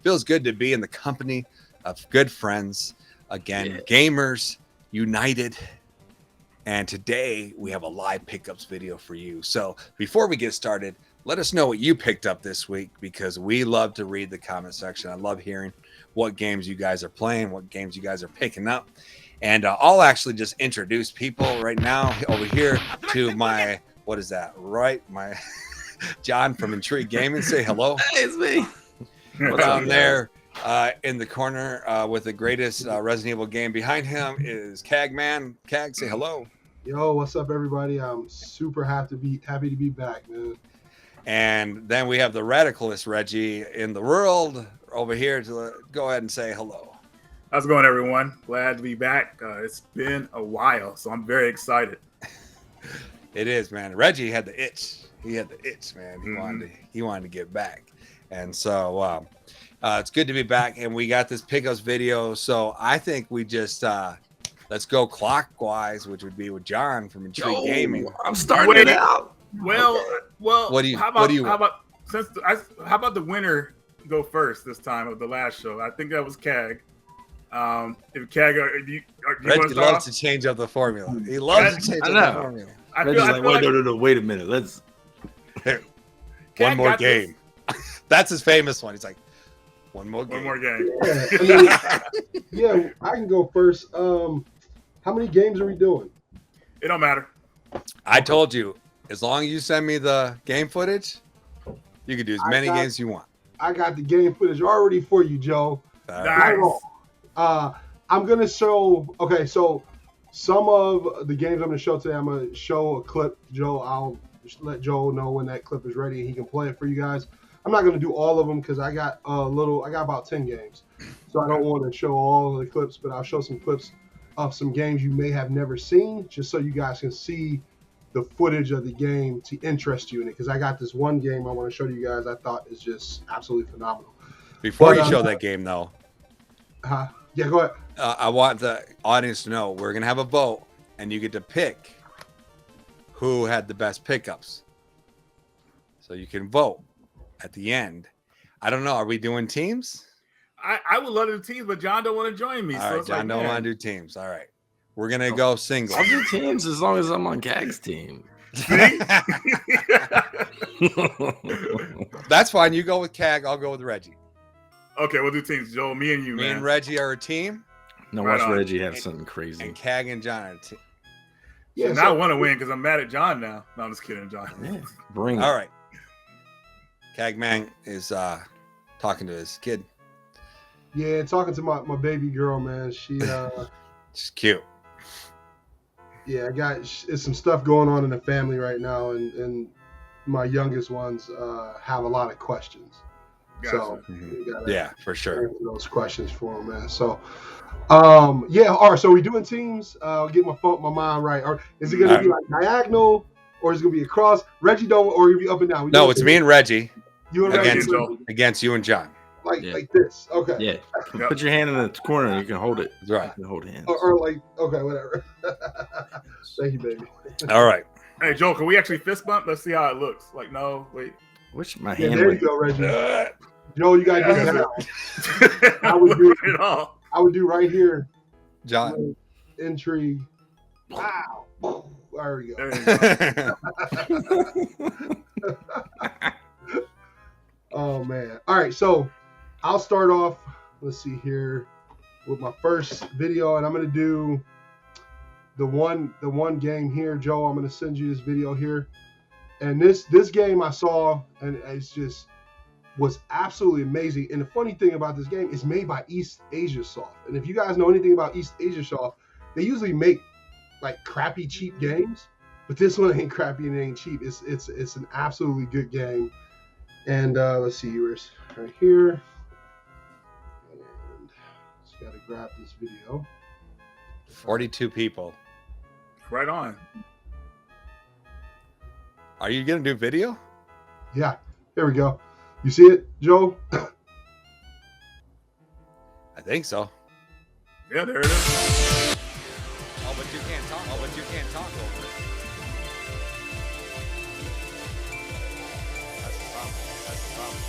Feels good to be in the company of good friends. Again, gamers united. And today we have a live pickups video for you. So before we get started, let us know what you picked up this week, because we love to read the comment section. I love hearing what games you guys are playing, what games you guys are picking up. And I'll actually just introduce people right now over here to my, what is that? Right? My John from Intrigue Gaming. Say hello. Hey, it's me. Down there in the corner with the greatest Resident Evil game behind him is Kag Man. Kag, say hello. Yo, what's up, everybody? I'm super happy to be back, man. And then we have the radicalist Reggie in the world over here to go ahead and say hello. How's it going, everyone? Glad to be back. It's been a while, so I'm very excited. It is, man. Reggie had the itch. He had the itch, man. He wanted to get back. And so it's good to be back. And we got this pickups video. So I think we just let's go clockwise, which would be with John from Intrigue Gaming. I'm starting it out. Well, how about the winner go first this time of the last show? I think that was Kag. If Kag, Reggie loves to change up the formula. He loves to change up the formula. Wait a minute. Let's one more game. That's his famous one. He's like, one more game. Yeah, I can go first. How many games are we doing? It don't matter. I told you, as long as you send me the game footage, you can do as many games as you want. I got the game footage already for you, Joe. Nice. I'm going to show, okay, so some of the games I'm going to show today, I'm going to show a clip. Joe, I'll just let Joe know when that clip is ready and he can play it for you guys. I'm not going to do all of them because I got about 10 games. So I don't want to show all of the clips, but I'll show some clips of some games you may have never seen, just so you guys can see the footage of the game to interest you in it. Because I got this one game I want to show you guys I thought is just absolutely phenomenal. Before you show that game, though. Yeah, go ahead. I want the audience to know we're going to have a vote, and you get to pick who had the best pickups. So you can vote at the end. I don't know. Are we doing teams? I would love to do teams, but John don't want to join me. All right, John don't want to do teams. All right. We're going to go single. I'll do teams as long as I'm on Kag's team. That's fine. You go with Kag. I'll go with Reggie. Okay, we'll do teams. Joel, me and you, Me and Reggie are a team. No, watch Reggie have something crazy. And Kag and John are a team. Yeah, now I want to win because I'm mad at John now. No, I'm just kidding, John. Yeah, bring it. All right. Kag Man is talking to his kid. Yeah, talking to my baby girl, man. She's cute. Yeah, it's some stuff going on in the family right now, and my youngest ones have a lot of questions. Gotcha. So yeah, for sure. Answer those questions for them, man. So, yeah. All right. So we doing teams. I'll get my mind right. Or is it gonna be like diagonal, or is it gonna be across? Reggie don't, or you be up and down? No, it's me and Reggie. You and against, Reggie against you and John. Like this. Okay. Yeah. Put your hand in the corner and you can hold it. That's right. You can hold hands. Or like, okay, whatever. Thank you, baby. All right. Hey, Joel, can we actually fist bump? Let's see how it looks. Like, no, wait. Which my Yeah, hand? there you go, Reggie. Joe, you gotta do that. I would do right here. John. Intrigue. Wow. There we go. Oh man. All right, so I'll start off, let's see here, with my first video, and I'm gonna do the one game here. Joe, I'm gonna send you this video here. And this game I saw, and it's just was absolutely amazing. And the funny thing about this game is made by East Asia Soft. And if you guys know anything about East Asia Soft, they usually make like crappy cheap games, but this one ain't crappy and it ain't cheap. It's an absolutely good game. And let's see, yours right here. And just gotta grab this video. 42 people. Right on. Are you gonna do video? Yeah, there we go. You see it, Joe? I think so. Yeah, there it is. Oh, but you can't talk. Oh, but you can't talk over it. That's the problem. That's the problem.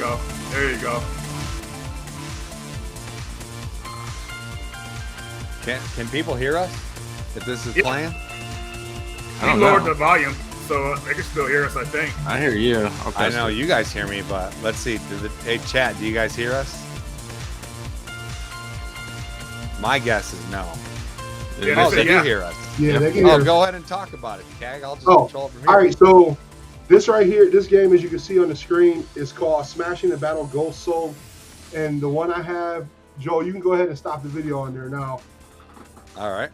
go. There you go. Can people hear us if this is playing? I lowered the volume, so they can still hear us, I think. I hear you. I know you guys hear me, but let's see. Hey, chat, do you guys hear us? My guess is no. Yeah, they do hear us. Yeah, they can hear us. Go ahead and talk about it, Kag. I'll just control it from here. All right, so this right here, this game, as you can see on the screen, is called Smashing the Battle Ghost Soul. And the one I have, Joe, you can go ahead and stop the video on there now. All right.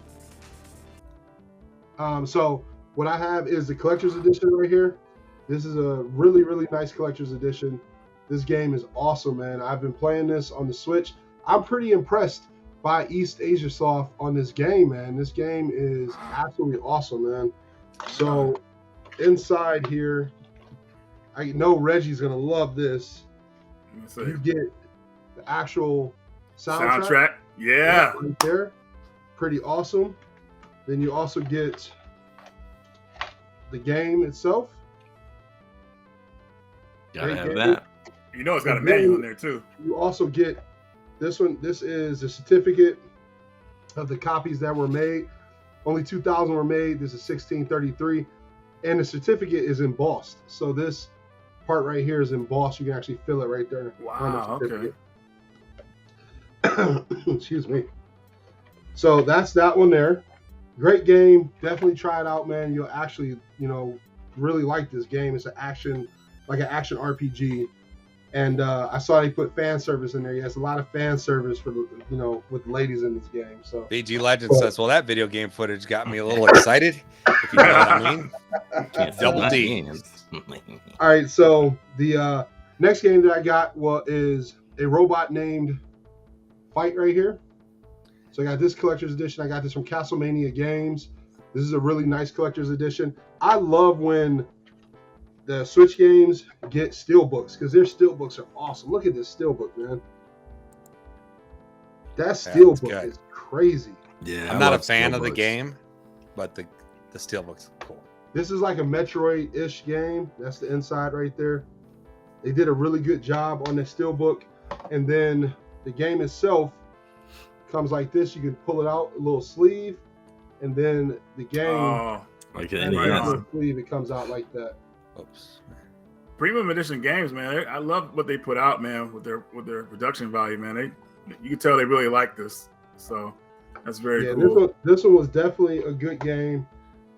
So what I have is the collector's edition right here. This is a really, really nice collector's edition. This game is awesome, man. I've been playing this on the Switch. I'm pretty impressed by East Asia Soft on this game, man. This game is absolutely awesome, man. So inside here, I know Reggie's gonna love this. You get the actual soundtrack. Yeah. Right there. Pretty awesome. Then you also get the game itself. Gotta have that. You know it's got a manual in there too. You also get this one. This is the certificate of the copies that were made. Only 2,000 were made. This is 1633. And the certificate is embossed. So this part right here is embossed. You can actually feel it right there. Wow, okay. Excuse me. So that's that one there. Great game. Definitely try it out, man. You'll actually, really like this game. It's an action RPG. And I saw they put fan service in there. Yes, a lot of fan service for with ladies in this game. So BG Legend says, "Well, that video game footage got me a little excited." If you know what I mean. Double D. All right, so the next game that I got is a robot named Fight right here. So I got this collector's edition. I got this from Castlemania Games. This is a really nice collector's edition. I love when the Switch games get steelbooks because their steelbooks are awesome. Look at this steelbook, man. That steelbook is crazy. Yeah, I'm not a fan of the game, but the steelbook's cool. This is like a Metroid-ish game. That's the inside right there. They did a really good job on the steelbook. And then the game itself comes like this. You can pull it out, a little sleeve, and then the game, like an sleeve, it comes out like that. Oops. Premium edition games, man. I love what they put out, man, with their production value, man. You can tell they really like this, so that's very cool. This one was definitely a good game.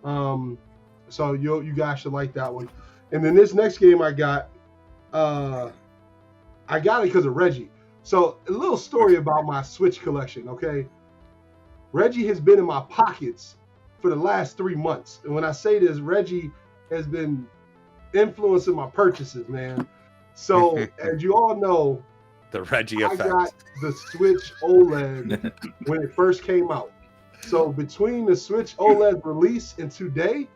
So you guys should like that one. And then this next game I got it because of Reggie. So a little story about my Switch collection, okay? Reggie has been in my pockets for the last 3 months. And when I say this, Reggie has been influencing my purchases, man. So as you all know, the Reggie effect. I got the Switch OLED when it first came out. So between the Switch OLED release and today,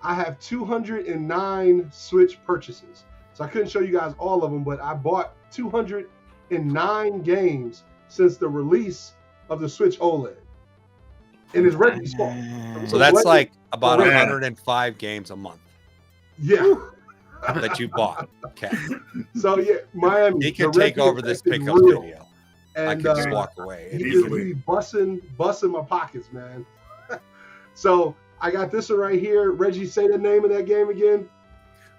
I have 209 Switch purchases. So I couldn't show you guys all of them, but I bought 209 games since the release of the Switch OLED. And it's Reggie's fault. So that's like about 105 games a month. Yeah. That you bought. Okay. So yeah, Miami. He can take over this pickup video. And I can just walk away. He's busting my pockets, man. So I got this one right here. Reggie, say the name of that game again.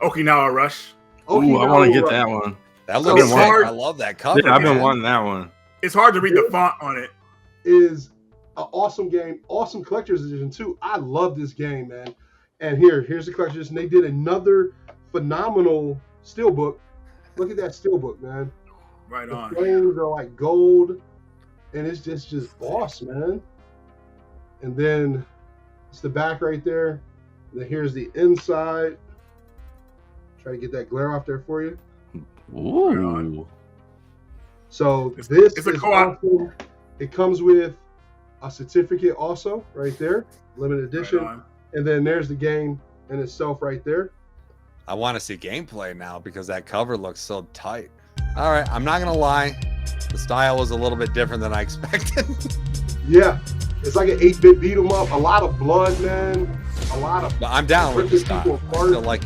Okinawa Rush. Ooh, I want to get that one. That looks hard. I love that cover. Yeah, I've been wanting that one. It's hard to read the font on it. Is an awesome game, awesome collector's edition too. I love this game, man. And here's the collector's edition. They did another phenomenal steelbook. Look at that steelbook, man. Right on. The frames are like gold, and it's just boss, man. And then it's the back right there. And then here's the inside. Try to get that glare off there for you. Ooh. So this is awesome. It comes with a certificate also right there, limited edition. Right, and then there's the game in itself right there. I want to see gameplay now because that cover looks so tight. All right, I'm not gonna lie, the style was a little bit different than I expected. Yeah, it's like an 8-bit beat 'em up. A lot of blood, man. A lot of. But I'm down with the style. I still like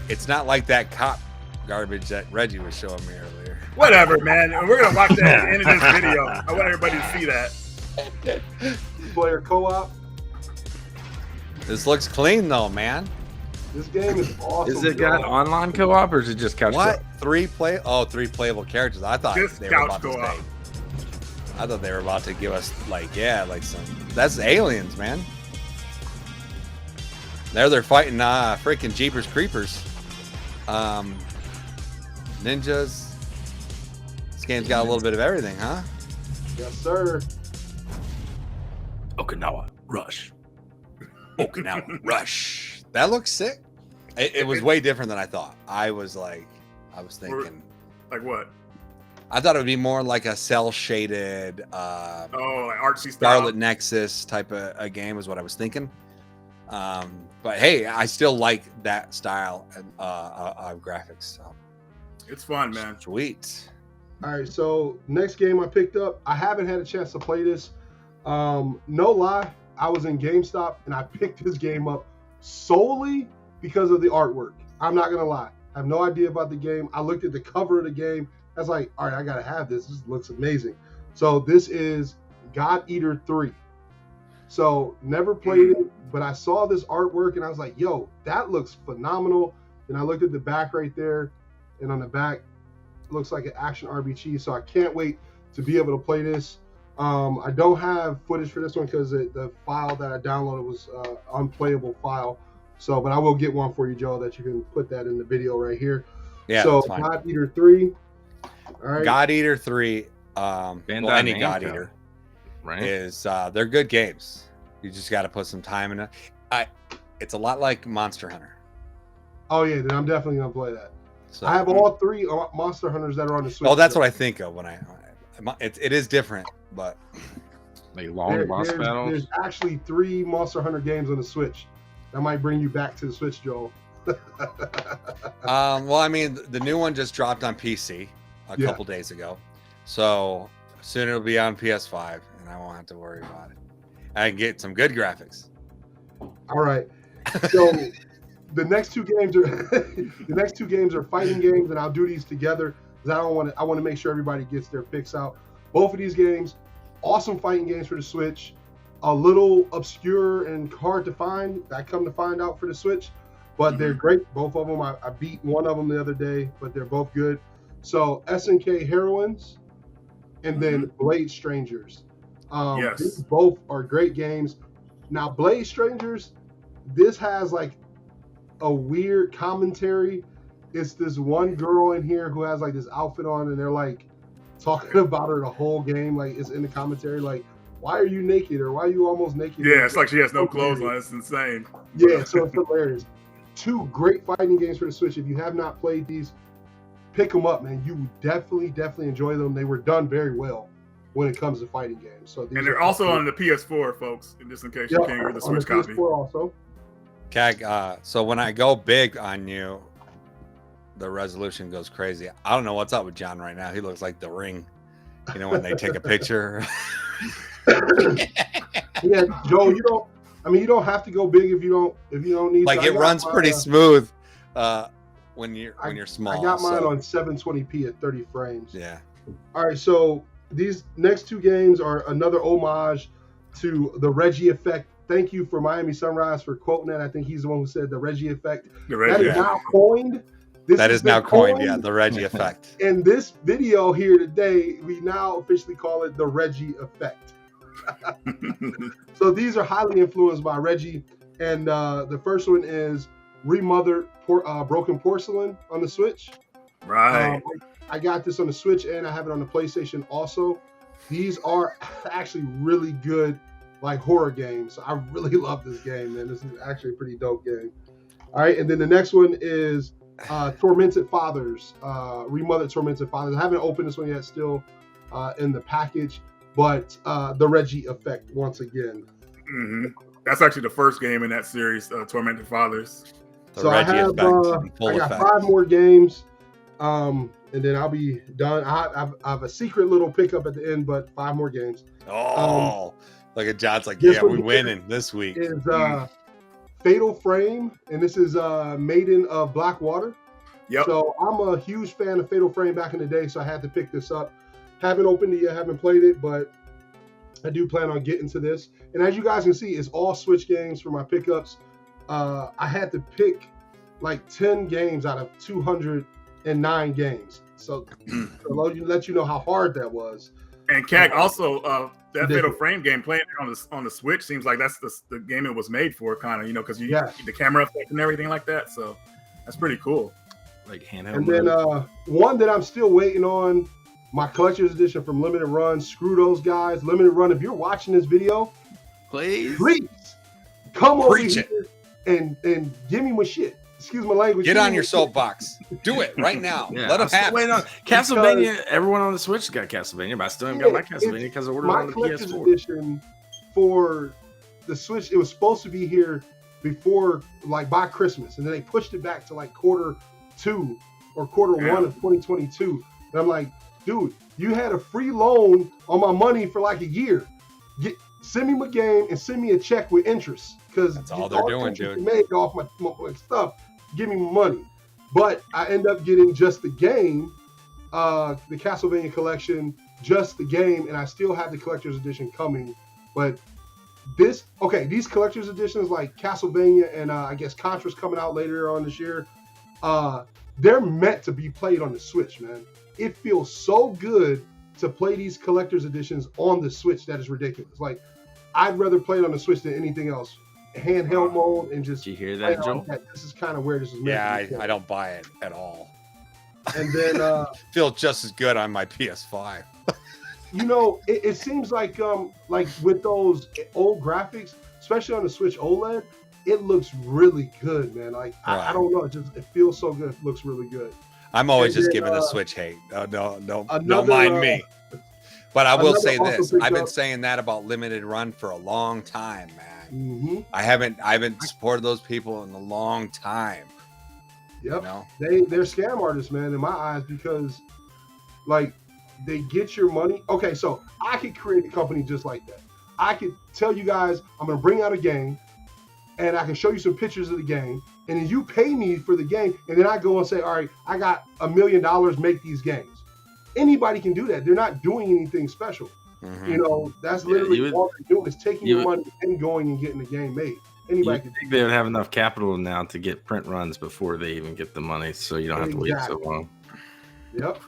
it. It's not like that cop garbage that Reggie was showing me earlier. Whatever, man. We're gonna watch that at the end of this video. I want everybody to see that. Player co-op. This looks clean though, man. This game is awesome. Is it got online co-op or is it just couch what? co-op? 3 playable characters. I thought Just they were about to co-op. say. I thought they were about to give us like some. That's aliens, man. They're fighting freaking Jeepers Creepers. Ninjas. This game's got a little bit of everything, huh? Yes, sir. Okinawa Rush. Okinawa Rush. That looks sick. It was way different than I thought. I was thinking. Like what? I thought it would be more like a cell-shaded, like artsy style. Scarlet Nexus type of a game is what I was thinking. But hey, I still like that style of graphics. So it's fun, man. Sweet. All right, so next game I picked up. I haven't had a chance to play this. No lie, I was in GameStop and I picked this game up solely because of the artwork. I'm not gonna lie. I have no idea about the game. I looked at the cover of the game. I was like, all right, I gotta have this. This looks amazing. So this is God Eater 3. So never played it, but I saw this artwork and I was like, yo, that looks phenomenal. And I looked at the back right there, and on the back, it looks like an action RPG. So I can't wait to be able to play this. I don't have footage for this one because the file that I downloaded was unplayable file. So, but I will get one for you, Joe, that you can put that in the video right here. Yeah. So God Eater 3. All right. God Eater 3. Any God Eater, right? Is they're good games. You just got to put some time in it. It's a lot like Monster Hunter. Oh yeah, then I'm definitely gonna play that. So, I have all 3 Monster Hunters that are on the Switch. Oh, that's what I think of when it is different, but like long boss battles. There's actually 3 Monster Hunter games on the Switch. That might bring you back to the Switch, Joel. Well, I mean, the new one just dropped on PC a couple days ago, so soon it'll be on PS5, and I won't have to worry about it. I can get some good graphics. All right. So the next 2 games are fighting games, and I'll do these together because I want to make sure everybody gets their picks out. Both of these games, awesome fighting games for the Switch. A little obscure and hard to find. I come to find out for the Switch, but they're great. Both of them. I beat one of them the other day, but they're both good. So SNK Heroines and then Blade Strangers. These both are great games. Now, Blade Strangers, this has like a weird commentary. It's this one girl in here who has like this outfit on, and they're like talking about her the whole game. Like it's in the commentary, like, why are you naked, or why are you almost naked? Yeah, it's like she has no clothes on. It's insane. Yeah, so it's hilarious. 2 great fighting games for the Switch. If you have not played these, pick them up, man. You would definitely enjoy them. They were done very well when it comes to fighting games. So and they're also on the PS4, folks, just in case you can't get the Switch copy. PS4 also. Kag, so when I go big on you, the resolution goes crazy. I don't know what's up with John right now. He looks like The Ring. You know, when they take a picture. Yeah, Joe, you don't have to go big if you don't need. Like it runs pretty smooth when you're small. I got mine on 720p at 30 frames. Yeah. All right, so these next 2 games are another homage to the Reggie effect. Thank you for Miami Sunrise for quoting that. I think he's the one who said the Reggie effect. That is now coined. That is now coined, yeah, the Reggie effect. In this video here today, we now officially call it the Reggie effect. So these are highly influenced by Reggie, and the first one is Remothered Broken Porcelain on the Switch. Right. I got this on the Switch, and I have it on the PlayStation also. These are actually really good, like, horror games. I really love this game, man. This is actually a pretty dope game. All right, and then the next one is Tormented Fathers, Remothered Tormented Fathers. I haven't opened this one yet, still in the package, but the Reggie effect once again. That's actually the first game in that series, Tormented Fathers. The Reggie effect. I got 5 more games, and then I'll be done. I have a secret little pickup at the end, but 5 more games. Look at John's like, yeah, we're winning this week. Is Fatal Frame, and this is Maiden of Blackwater. Yep. So I'm a huge fan of Fatal Frame back in the day, so I had to pick this up. Haven't opened it yet, haven't played it, but I do plan on getting to this. And as you guys can see, it's all Switch games for my pickups. I had to pick like 10 games out of 209 games. So to let you know how hard that was. And Kag, also that Fatal Frame game playing on the Switch seems like that's the game it was made for, kind of, you know, because the camera effect and everything like that. So that's pretty cool. Like handheld. And then one that I'm still waiting on, my collector's edition from Limited Run. Screw those guys. Limited Run, if you're watching this video, please come over here and give me my shit. Excuse my language. Get on your soapbox. Do it right now. Let them have it. On Castlevania. Everyone on the Switch got Castlevania, but I still haven't got my Castlevania because I ordered it on the collector's PS4. Edition for the Switch, it was supposed to be here before, like, by Christmas, and then they pushed it back to like quarter 2 or quarter 1 of 2022. And I'm like, dude, you had a free loan on my money for like a year. Send me my game and send me a check with interest, because that's all they're doing, dude. Made off my stuff. Give me my money. But I end up getting just the game, the Castlevania collection, just the game, and I still have the collector's edition coming. But these collector's editions like Castlevania and I guess Contra's coming out later on this year, they're meant to be played on the Switch, man. It feels so good to play these collector's editions on the Switch that is ridiculous. Like, I'd rather play it on the Switch than anything else. Handheld mode and just. Did you hear that, Joel? This is kind of where this is. Yeah, I don't buy it at all. And then feels just as good on my PS5. You know, it seems like with those old graphics, especially on the Switch OLED, it looks really good, man. Like I don't know, it feels so good. It looks really good. I'm always just giving the Switch hate. Don't mind me. But I will say this: I've been saying that about Limited Run for a long time, man. Mm-hmm. I haven't supported those people in a long time. Yep, you know? They're scam artists, man, in my eyes, because like they get your money. Okay, so I could create a company just like that. I could tell you guys I'm gonna bring out a game, and I can show you some pictures of the game, and then you pay me for the game, and then I go and say, all right, I got $1 million, make these games. Anybody can do that. They're not doing anything special. Mm-hmm. You know, that's literally all they're doing is taking your money and going and getting the game made. Anybody can. Think they would have enough capital now to get print runs before they even get the money, so you don't have to wait so long. Yep.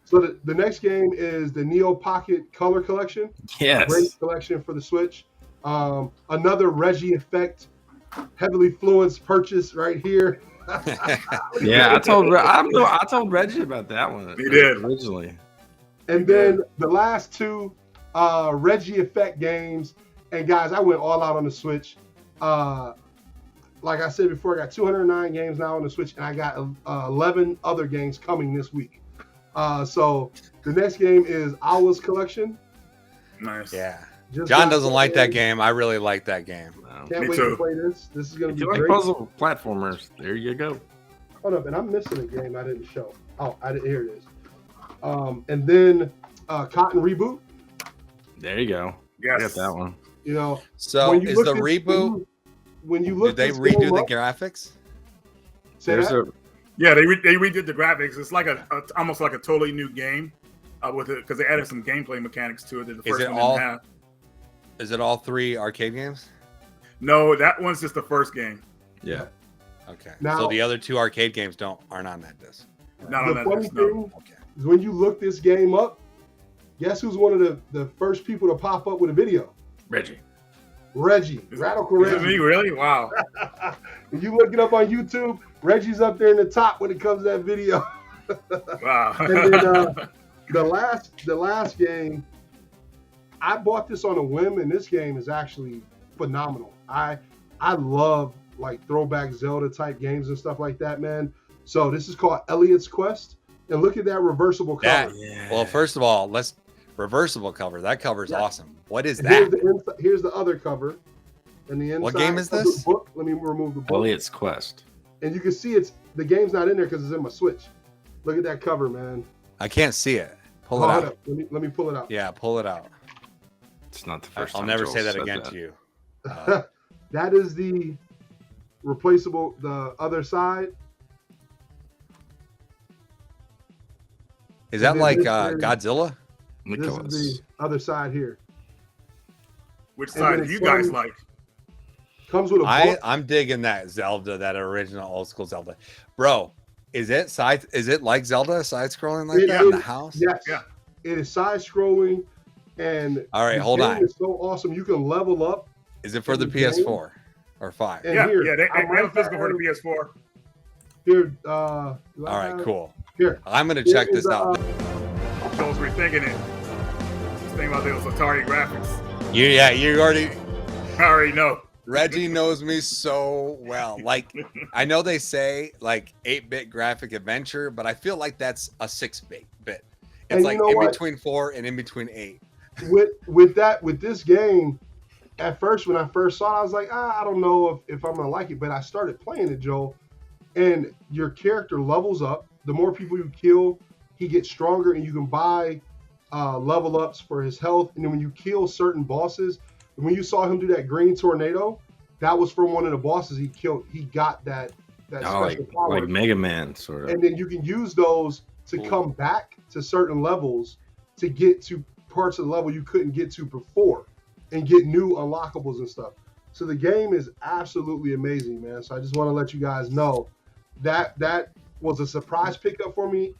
So the next game is the Neo Pocket Color Collection. Yes. Great collection for the Switch. Another Reggie effect, heavily influenced purchase right here. Yeah, I told Reggie about that one. He did originally. And then the last two Reggie effect games. And guys, I went all out on the Switch. Like I said before, I got 209 games now on the Switch, and I got 11 other games coming this week. So the next game is Ours Collection. Nice. Yeah. John doesn't like that game. I really like that game. Can't wait to play this. This is going to be great. Puzzle platformers. There you go. Hold up, and I'm missing a game I didn't show. Oh, here it is. And then Cotton Reboot. There you go. Yes. I got that one. You know. So is the reboot? When you look, did they redo the graphics? Yeah, they redid the graphics. It's like almost like a totally new game with it, because they added some gameplay mechanics to it that the first one didn't have. Is it all 3 arcade games? No, that one's just the first game. Yeah. Okay. Now, so the other 2 arcade games aren't on that disc. Not on that disc. No. Okay. Is when you look this game up, guess who's one of the first people to pop up with a video? Reggie. Radical Reggie. Is it me, really? Wow. If you look it up on YouTube, Reggie's up there in the top when it comes to that video. Wow. And then the last game, I bought this on a whim, and this game is actually phenomenal. I love like throwback Zelda type games and stuff like that, man. So this is called Elliot's Quest, and look at that reversible cover. Well, first of all, reversible cover. That cover is awesome. What is that? Here's the other cover, and the inside. What game is this? Book. Let me remove the book. Elliot's Quest. And you can see the game's not in there because it's in my Switch. Look at that cover, man. I can't see it. Pull it out. Let me pull it out. Yeah, pull it out. It's not the first time. I'll never say that again to you. That is the replaceable, the other side. Is that like Godzilla? This is the other side here. Which side do you guys like? Comes with a book. I'm digging that Zelda, that original old school Zelda. Bro, is it like Zelda side scrolling like that in the house? Yes. Yeah. It is side scrolling, and all right, hold on. It's so awesome. You can level up. Is it for the PS4 or 5? And they have a physical for the PS4. Here, all right, cool. Here, I'm gonna check this out. Joel's rethinking it. Just think about those Atari graphics. You already. I already know. Reggie knows me so well. Like, I know they say like 8-bit graphic adventure, but I feel like that's a 6-bit. It's like in between 4 and in between 8. With this game, at first when I first saw it, I was like, I don't know if I'm gonna like it. But I started playing it, Joel, and your character levels up. The more people you kill, he gets stronger, and you can buy level ups for his health. And then when you kill certain bosses, when you saw him do that green tornado, that was from one of the bosses he killed. He got that special power, like Mega Man sort of. And then you can use those to come back to certain levels to get to parts of the level you couldn't get to before, and get new unlockables and stuff. So the game is absolutely amazing, man. So I just want to let you guys know that was a surprise pickup for me,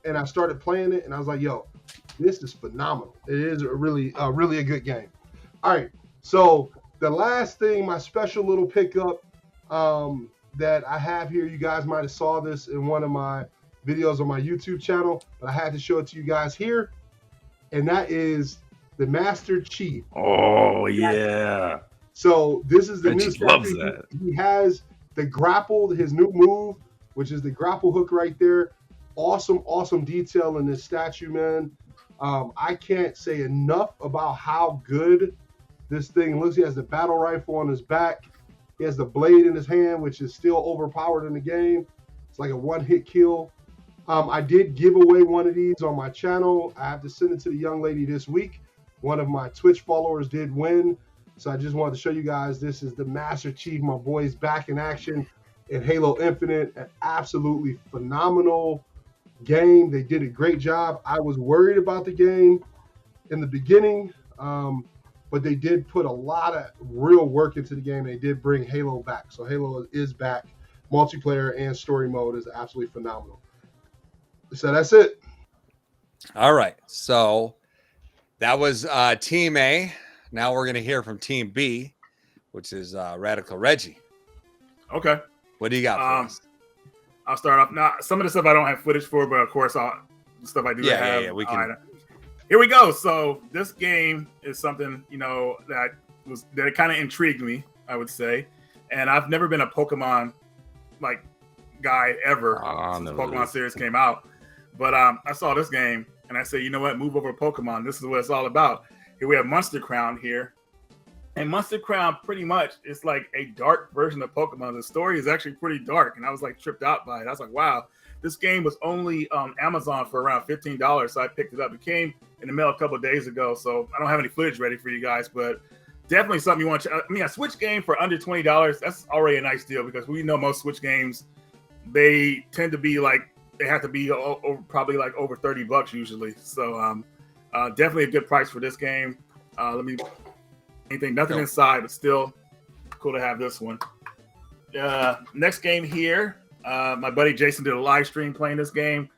and I started playing it, and I was like, yo, this is phenomenal. It is really a good game. All right. So the last thing, my special little pickup that I have here, you guys might have saw this in one of my videos on my YouTube channel, but I had to show it to you guys here, and that is the Master Chief. Oh yeah. So this is the new loves that. He has the grapple, his new move, which is the grapple hook right there. Awesome detail in this statue, man. I can't say enough about how good this thing looks. He has the battle rifle on his back. He has the blade in his hand, which is still overpowered in the game. It's like a one-hit kill. I did give away one of these on my channel. I have to send it to the young lady this week. One of my Twitch followers did win. So I just wanted to show you guys, this is the Master Chief. My boy's back in action in Halo Infinite. An absolutely phenomenal game. They did a great job. I was worried about the game in the beginning, but they did put a lot of real work into the game. They did bring Halo back. So Halo is back. Multiplayer and story mode is absolutely phenomenal. So that's it. All right. So that was Team A. Now we're going to hear from Team B, which is Radical Reggie. Okay. What do you got for us? I'll start off. Now, some of the stuff I don't have footage for, but of course, the stuff I do have. Yeah, we can. Here we go. So this game is something, that kind of intrigued me, I would say. And I've never been a Pokemon guy ever since the Pokemon series came out. But I saw this game and I said, you know what? Move over Pokemon. This is what it's all about. Here we have Monster Crown here. And Monster Crown pretty much is like a dark version of Pokemon. The story is actually pretty dark. And I was tripped out by it. I was like, wow, this game was only on Amazon for around $15. So I picked it up. It came in the mail a couple of days ago. So I don't have any footage ready for you guys, but definitely something you want to. A Switch game for under $20, that's already a nice deal, because we know most Switch games, they tend to be they have to be probably over $30 usually. So definitely a good price for this game. Nothing inside, but still cool to have this one. Next game here, my buddy Jason did a live stream playing this game.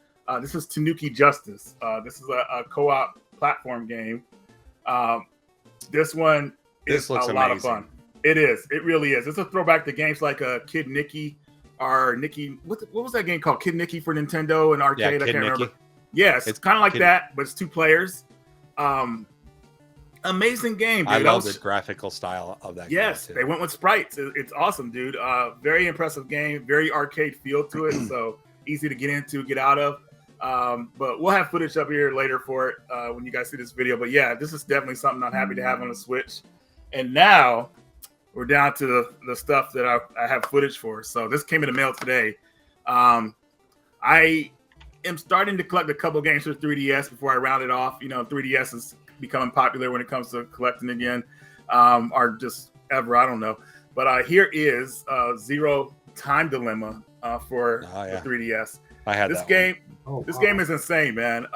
This is Tanooki Justice. This is a co-op platform game. This one is a lot of fun. It is. It really is. It's a throwback to games like Kid Nicky or Nicky. What was that game called? Kid Nicky for Nintendo and arcade. I can't remember. Yes, it's kind of like that, but it's 2 players. Amazing game, dude. I love the graphical style of that game. Yes, they went with sprites. It's awesome, dude. Very impressive game. Very arcade feel to it. So easy to get into, get out of. But we'll have footage up here later for it when you guys see this video. But yeah, this is definitely something I'm happy to have on the Switch. And now we're down to the stuff that I have footage for. So this came in the mail today. I am starting to collect a couple games for 3DS before I round it off. 3DS is becoming popular when it comes to collecting again, or just ever. I don't know. But here is Zero Time Dilemma for the 3DS. I had this that game. Oh, This wow. game is insane, man.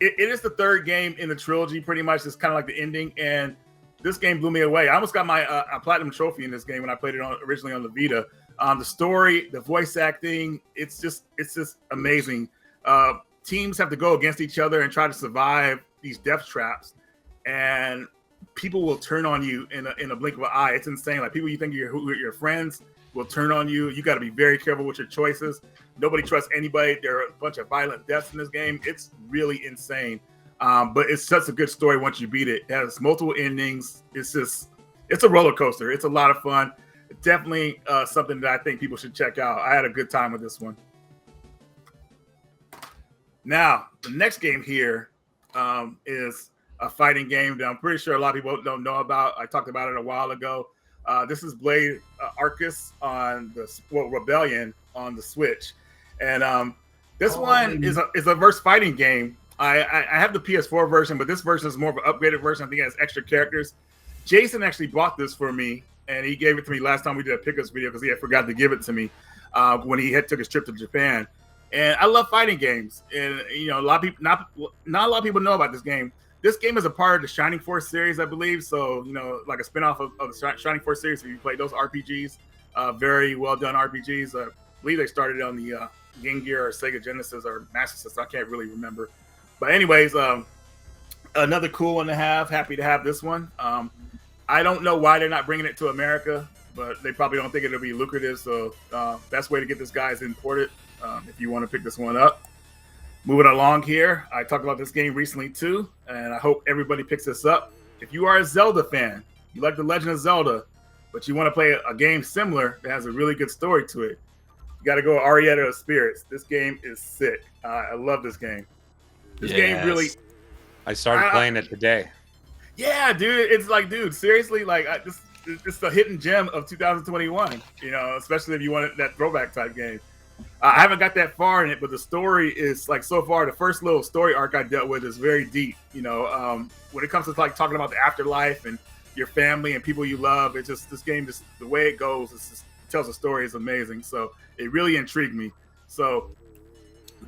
It is the third game in the trilogy, pretty much. It's kind of like the ending, and this game blew me away. I almost got my a platinum trophy in this game when I played it originally on the Vita. The story, the voice acting, it's just amazing. Teams have to go against each other and try to survive these death traps, and people will turn on you in a blink of an eye. It's insane. Like people you think are your friends will turn on you. You got to be very careful with your choices. Nobody trusts anybody. There are a bunch of violent deaths in this game. It's really insane. But it's such a good story once you beat it. It has multiple endings. It's a roller coaster. It's a lot of fun. Definitely something that I think people should check out. I had a good time with this one. Now, the next game here is a fighting game that I'm pretty sure a lot of people don't know about. I talked about it a while ago. This is Blade Arcus on the Rebellion on the Switch, and this one is a verse fighting game. I have the PS4 version, but this version is more of an upgraded version. I think it has extra characters. Jason actually bought this for me, and he gave it to me last time we did a pickups video because he had forgot to give it to me when he took his trip to Japan. And I love fighting games, and you know, a lot of people not a lot of people know about this game. This game is a part of the Shining Force series, I believe. So, you know, like a spinoff of the Shining Force series. If you play those RPGs, very well done RPGs. I believe they started on the Game Gear or Sega Genesis or Master System. I can't really remember. But anyways, another cool one to have. Happy to have this one. I don't know why they're not bringing it to America, but they probably don't think it'll be lucrative. So best way to get this guy is imported if you want to pick this one up. Moving along here, I talked about this game recently too, and I hope everybody picks this up. If you are a Zelda fan, you like The Legend of Zelda, but you want to play a game similar that has a really good story to it, you got to go Arietta of Spirits. This game is sick. I love this game. This game really... I started playing it today. Yeah, dude. It's like, dude, seriously, like, it's the hidden gem of 2021, you know, especially if you want that throwback type game. I haven't got that far in it, but the story is like so far. The first little story arc I dealt with is very deep. You know, when it comes to like talking about the afterlife and your family and people you love, it's just this game, just the way it goes, tells a story is amazing. So it really intrigued me. So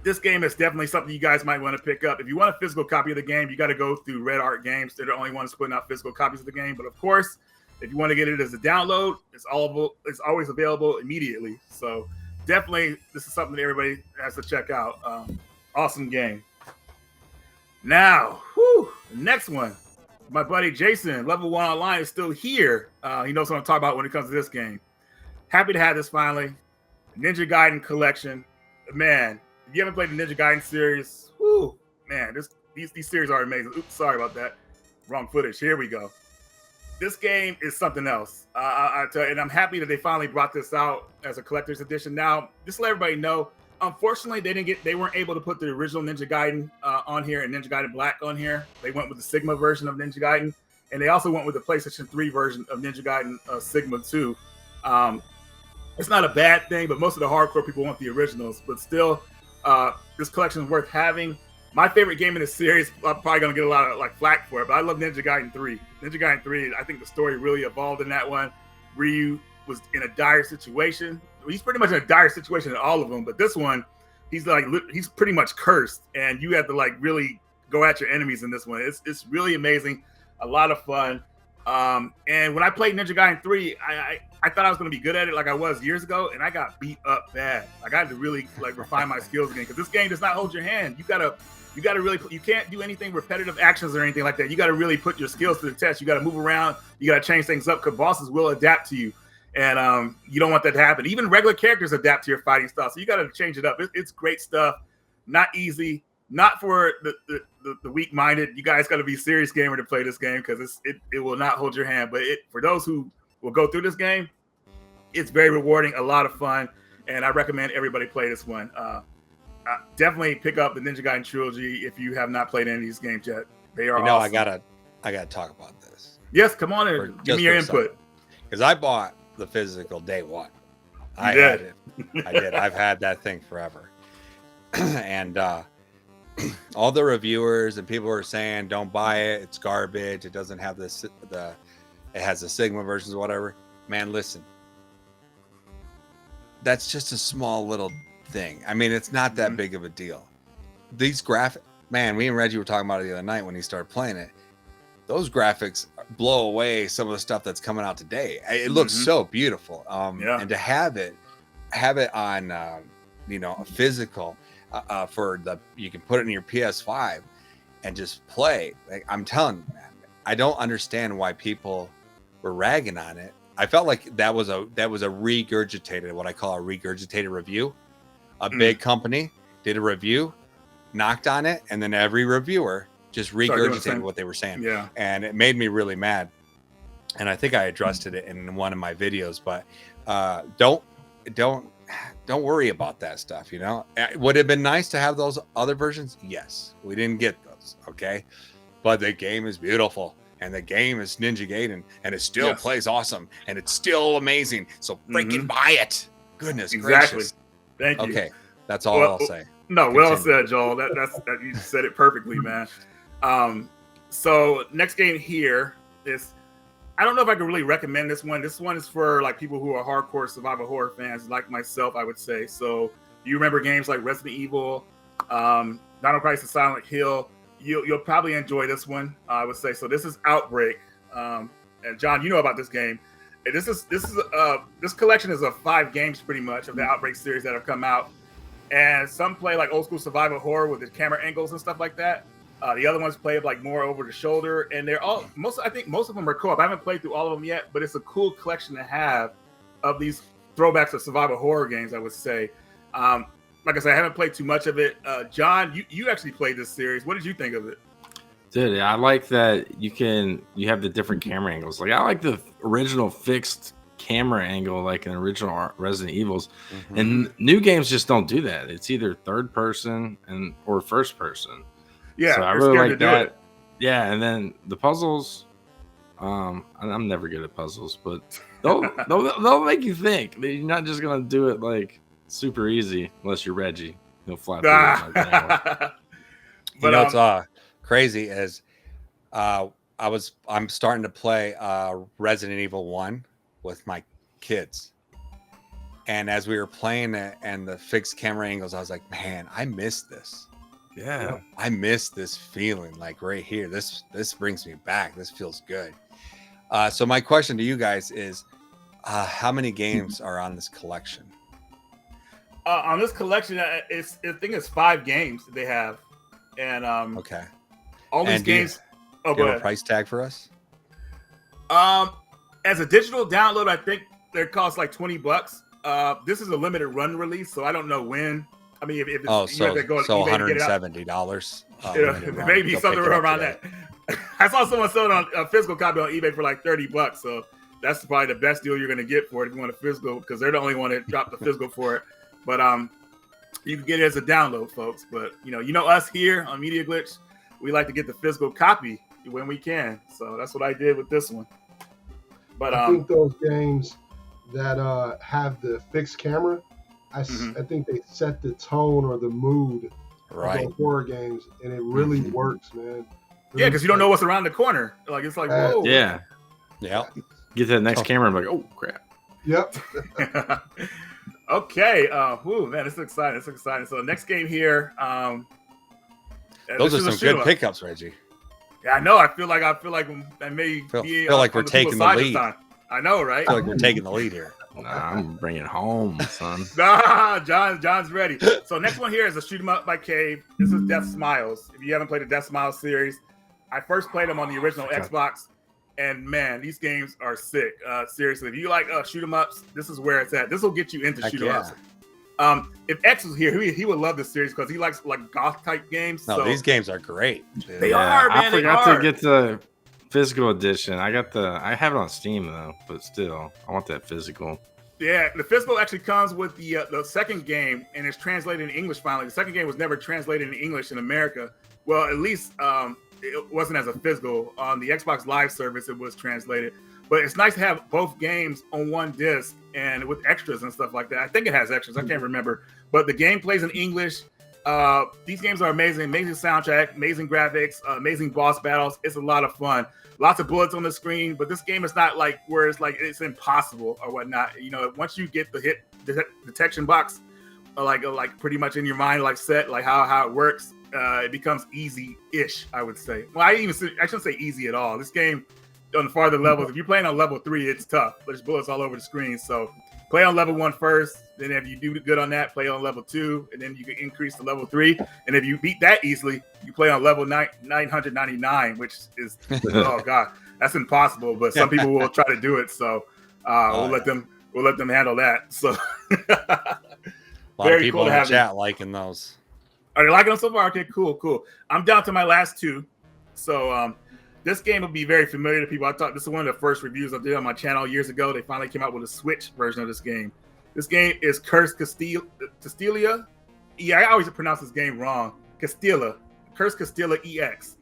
this game is definitely something you guys might want to pick up. If you want a physical copy of the game, you got to go through Red Art Games. They're the only ones putting out physical copies of the game. But of course, if you want to get it as a download, it's always available immediately. So definitely, this is something that everybody has to check out. Awesome game. Now, the next one. My buddy Jason, Level 1 Online, is still here. He knows what I'm talking about when it comes to this game. Happy to have this finally. Ninja Gaiden collection. Man, if you haven't played the Ninja Gaiden series, man, these series are amazing. Oops, sorry about that. Wrong footage. Here we go. This game is something else. I tell you, and I'm happy that they finally brought this out as a collector's edition. Now, just to let everybody know, unfortunately, they weren't able to put the original Ninja Gaiden on here and Ninja Gaiden Black on here. They went with the Sigma version of Ninja Gaiden, and they also went with the PlayStation 3 version of Ninja Gaiden Sigma 2. It's not a bad thing, but most of the hardcore people want the originals. But still, this collection is worth having. My favorite game in this series, I'm probably going to get a lot of like flack for it, but I love Ninja Gaiden 3. Ninja Gaiden 3, I think the story really evolved in that one. Ryu was in a dire situation. He's pretty much in a dire situation in all of them, but this one, he's pretty much cursed, and you have to like really go at your enemies in this one. It's really amazing, a lot of fun. And when I played Ninja Gaiden 3, I thought I was going to be good at it like I was years ago, and I got beat up bad. Like I had to really like refine my skills again because this game does not hold your hand. You gotta really you can't do anything repetitive actions or anything like that. You got to really put your skills to the test. You got to move around. You got to change things up because bosses will adapt to you, and you don't want that to happen. Even regular characters adapt to your fighting style, so you got to change it up. It's great stuff. Not easy. Not for the weak-minded. You guys got to be a serious gamer to play this game because it will not hold your hand. But for those who will go through this game, it's very rewarding, a lot of fun, and I recommend everybody play this one. Definitely pick up the Ninja Gaiden Trilogy if you have not played any of these games yet. They are awesome. I gotta talk about this. Yes, come on in. Give me your input. Because I bought the physical day one. I had it. I did. I've had that thing forever. And all the reviewers and people were saying, don't buy it. It's garbage. It doesn't have it has the Sigma versions or whatever. man, listen. That's just a small little thing. I mean, it's not that big of a deal. These graphics, man, me and Reggie were talking about it the other night when he started playing it. Those graphics blow away some of the stuff that's coming out today. It looks so beautiful. And to have it on, a physical you can put it in your PS5 and just play. Like, I'm telling you, man, I don't understand why people were ragging on it. I felt like that was a regurgitated, what I call a regurgitated review. A big company did a review, knocked on it, and then every reviewer just regurgitated what they were saying. Yeah. And it made me really mad. And I think I addressed it in one of my videos, but don't worry about that stuff, Would it have been nice to have those other versions? Yes. We didn't get those, okay? But the game is beautiful. And the game is Ninja Gaiden, and it still plays awesome, and it's still amazing. So freaking buy it! Goodness gracious! Thank you. Okay, that's all I'll say. No, Continue. well said, Joel. That's you said it perfectly, man. So next game here is, I don't know if I can really recommend this one. This one is for like people who are hardcore survival horror fans, like myself, I would say. So you remember games like Resident Evil, Dino Crisis Silent Hill. You'll probably enjoy this one, I would say. So this is Outbreak, and John, you know about this game. And this collection is of 5 games, pretty much, of the Outbreak series that have come out. And some play like old school survival horror with the camera angles and stuff like that. The other ones play like more over the shoulder, and they're all I think most of them are co-op. I haven't played through all of them yet, but it's a cool collection to have of these throwbacks of survival horror games, I would say. Like I said, I haven't played too much of it. John, you actually played this series. What did you think of it? Dude, I like that you have the different camera angles. Like, I like the original fixed camera angle, like in original Resident Evils. And new games just don't do that. It's either third person or first person. Yeah, so I really like that. Yeah, and then the puzzles. I'm never good at puzzles, but they'll make you think. You're not just gonna do it like super easy unless you're Reggie. He'll fly through it. But what's crazy is I'm starting to play Resident Evil 1 with my kids. And as we were playing it and the fixed camera angles, I was like, man, I miss this. Yeah. I miss this feeling, like right here. This brings me back. This feels good. So my question to you guys is, how many games are on this collection? On this collection, I think it's 5 games that they have. And okay. All these games. Do you have a price tag for us? As a digital download, I think they cost like $20. This is a limited run release, so I don't know when. I mean, if it's so $170. Maybe something around that. I saw someone sell it on a physical copy on eBay for like $30. So that's probably the best deal you're going to get for it if you want a physical, because they're the only one that dropped the physical for it. But you can get it as a download, folks. But you know us here on Media Glitch, we like to get the physical copy when we can. So that's what I did with this one. But I think those games that have the fixed camera, I think they set the tone or the mood of those horror games, and it really works, man. Really, yeah, because you don't know what's around the corner. Like, it's like, whoa. Yeah. Get to the next camera and be like, oh crap. Yep. Okay. Man, it's exciting. So next game here. Those are some good pickups, Reggie. Yeah, I know. I feel like I may feel like we're taking the lead. I know, right? I feel like we're taking the lead here. Nah, I'm bringing it home, son. John's ready. So next one here is a shoot 'em up by Cave. This is Death Smiles. If you haven't played the Death Smiles series, I first played them on the original Xbox, and man, these games are sick. Seriously, if you like shoot 'em ups, this is where it's at. This will get you into shoot 'em ups. If X was here, he would love this series because he likes like goth type games. No, these games are great. Dude. They are, man. I forgot to get the physical edition. I have it on Steam though, but still, I want that physical. Yeah, the physical actually comes with the second game, and it's translated in English finally. The second game was never translated in English in America. Well, at least it wasn't as a physical. On the Xbox Live service, it was translated. But it's nice to have both games on one disc and with extras and stuff like that. I think it has extras. I can't remember. But the game plays in English. These games are amazing soundtrack, amazing graphics, amazing boss battles. It's a lot of fun. Lots of bullets on the screen, but this game is not like where it's like it's impossible or whatnot. You know, once you get the hit detection box, like pretty much in your mind, like set, like how it works, it becomes easy-ish, I would say. Well, I shouldn't say easy at all. This game on the farther levels, if you're playing on level 3, it's tough. There's bullets all over the screen, so play on level 1 first. Then if you do good on that, play on level 2, and then you can increase to level 3. And if you beat that easily, you play on level 999, which is oh god, that's impossible. But some people will try to do it, so we'll let them handle that. So a lot of people in the chat liking those. Are you liking them so far? Okay, cool. I'm down to my last 2, so this game will be very familiar to people. I thought this is one of the first reviews I did on my channel years ago. They finally came out with a Switch version of this game. This game is Curse Castilia. Yeah, I always pronounce this game wrong. Castilla. Curse Castilla EX.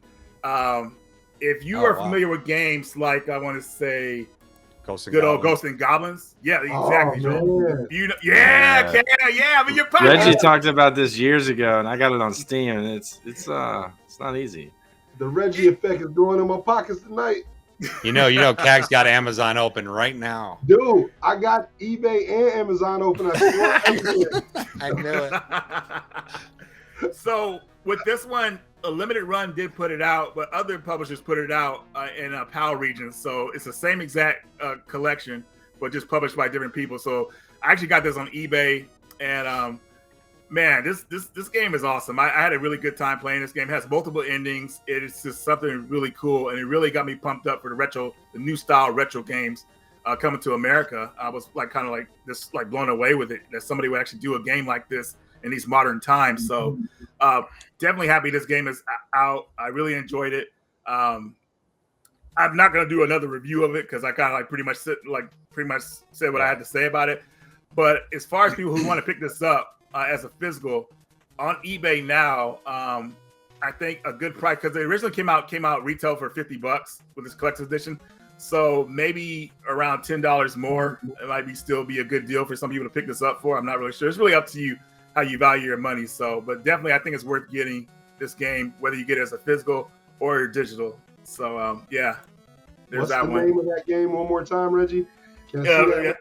If you are familiar with games like, I want to say, old Ghosts and Goblins. Yeah, exactly. You know, yeah. I mean, you're probably Reggie talked about this years ago, and I got it on Steam, and it's not easy. The Reggie effect is going in my pockets tonight. You know, Kag's got Amazon open right now. Dude, I got eBay and Amazon open. I knew it. So with this one, a limited run did put it out, but other publishers put it out in PAL regions. So it's the same exact collection, but just published by different people. So I actually got this on eBay, and man, this game is awesome. I had a really good time playing this game. It has multiple endings. It is just something really cool, and it really got me pumped up for the new style retro games coming to America. I was kind of blown away with it that somebody would actually do a game like this in these modern times. So definitely happy this game is out. I really enjoyed it. I'm not gonna do another review of it because I kind of pretty much said what I had to say about it. But as far as people who want to pick this up as a physical on eBay now, I think a good price, because they originally came out retail for $50 with this collector's edition. So maybe around $10 more. It might still be a good deal for some people to pick this up for. I'm not really sure. It's really up to you how you value your money. So, but definitely I think it's worth getting this game, whether you get it as a physical or digital. So yeah, there's What's that the one. name of that game one more time, Reggie? Yeah,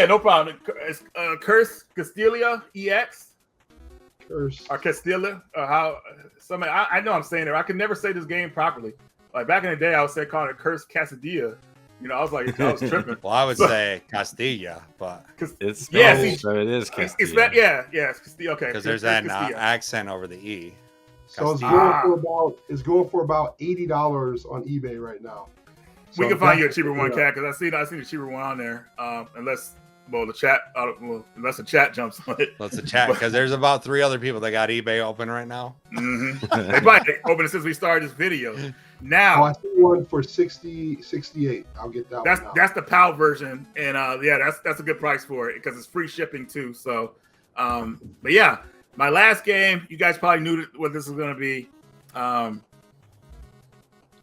no problem. It's Curse Castilia EX. Curse. Or Castilla. I know I'm saying it. I could never say this game properly. Like back in the day, I would call it Curse Casadilla. You know, I was tripping. Well, I would say Castilla, but it's Spanish, so it is Castilla. It's Castilla. Okay, because there's that accent over the E. So it's going for about $80 on eBay right now. So we can find you a cheaper one, Cat, because I seen a cheaper one on there. Unless the chat jumps on it. Let's the chat, because there's about 3 other people that got eBay open right now. Mm-hmm. They probably opened it since we started this video. Now I see one for $68. I'll get that one. That's the PAL version, and that's a good price for it because it's free shipping too. So, but yeah, my last game, you guys probably knew what this was going to be.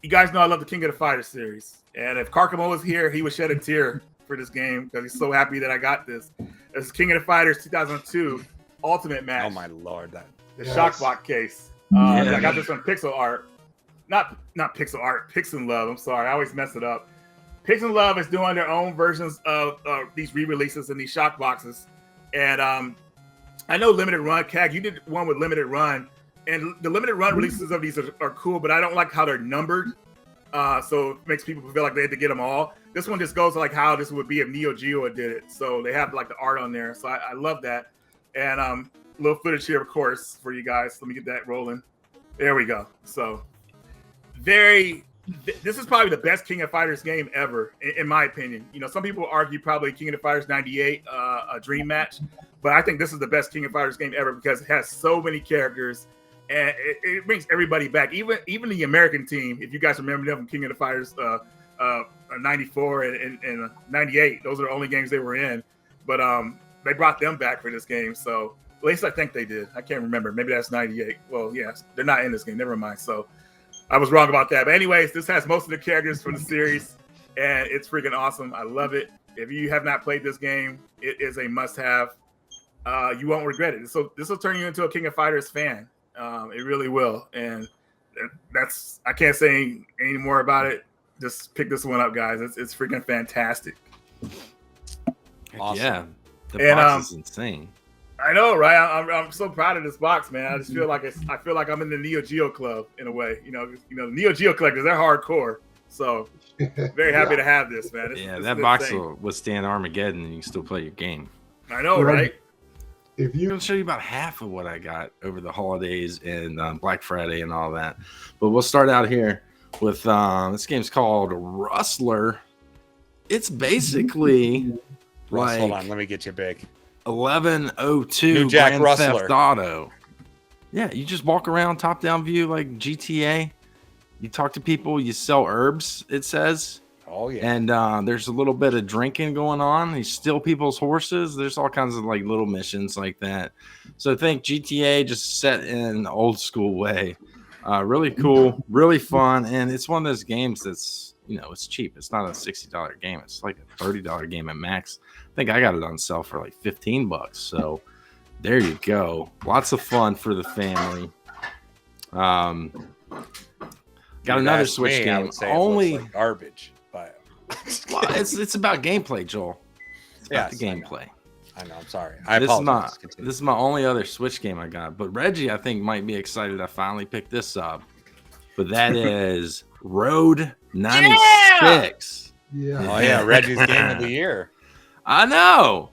You guys know I love the King of the Fighters series, and if Karkamo was here, he would shed a tear for this game because he's so happy that I got this. It's King of the Fighters 2002 Ultimate Match. Oh my lord, the Shockbox case. I got this on Pixel Art. Not Pixel Art, Pixel Love. I'm sorry, I always mess it up. Pixel Love is doing their own versions of these re-releases and these shock boxes. And I know Limited Run, Kag, you did one with Limited Run, and the Limited Run releases of these are cool, but I don't like how they're numbered. So it makes people feel like they had to get them all. This one just goes like how this would be if Neo Geo did it. So they have like the art on there. So I love that. And a little footage here, of course, for you guys. Let me get that rolling. There we go. So this is probably the best King of Fighters game ever, in my opinion. You know, some people argue probably King of the Fighters 98, a dream match, but I think this is the best King of Fighters game ever because it has so many characters and it brings everybody back. Even the American team, if you guys remember them from King of the Fighters 94 and 98, those are the only games they were in, but they brought them back for this game. So at least I think they did. I can't remember. Maybe that's 98. Well, yes, they're not in this game. Never mind. So I was wrong about that. But anyways, this has most of the characters from the series, and it's freaking awesome. I love it. If you have not played this game, it is a must-have. you won't regret it. So this will turn you into a King of Fighters fan. It really will. And that's I can't say any more about it. Just pick this one up, guys. It's freaking fantastic. Awesome. Yeah, the box is insane. I know, right? I'm so proud of this box, man. I just feel like I feel like I'm in the Neo Geo club in a way. You know, the Neo Geo collectors, they're hardcore. So very happy to have this, man. That box will withstand Armageddon, and you can still play your game. I know, right? If you I'll show you about half of what I got over the holidays and Black Friday and all that. But we'll start out here with this game's called Rustler. It's basically Russ, like hold on, let me get you big. 1102 New Jack Grand Rustler. Theft Auto. Yeah, you just walk around top-down view like GTA. You talk to people. You sell herbs, it says. Oh yeah. And there's a little bit of drinking going on. You steal people's horses. There's all kinds of like little missions like that. So think GTA just set in an old school way. Really cool, really fun, and it's one of those games that's, you know, it's cheap. It's not a $60 game. It's like a $30 game at max. I think I got it on sale for like $15. So there you go. Lots of fun for the family. Got another Switch game. I would say Only it looks like garbage, but well, it's about gameplay, Joel. It's about Yes, the gameplay. I know. I'm sorry. I apologize. Continue. This is my only other Switch game I got. But Reggie, I think, might be excited I finally picked this up. But that is Road 96. yeah. Oh yeah, Reggie's game of the year. I know.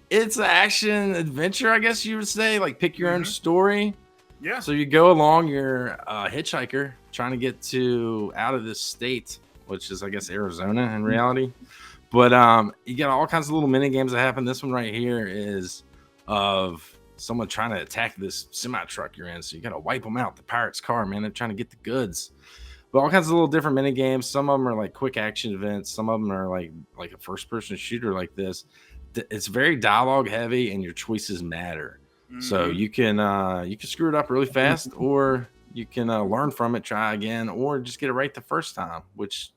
It's an action adventure, I guess you would say. Like pick your own story. Yeah. So you go along, you're a hitchhiker trying to get out of this state, which is, I guess, Arizona in reality. But you got all kinds of little mini games that happen. This one right here is of someone trying to attack this semi truck you're in. So you got to wipe them out. The pirate's car, man. They're trying to get the goods. But all kinds of little different mini games. Some of them are like quick action events. Some of them are like a first person shooter like this. It's very dialogue heavy, and your choices matter. So you can screw it up really fast, or you can learn from it, try again, or just get it right the first time, which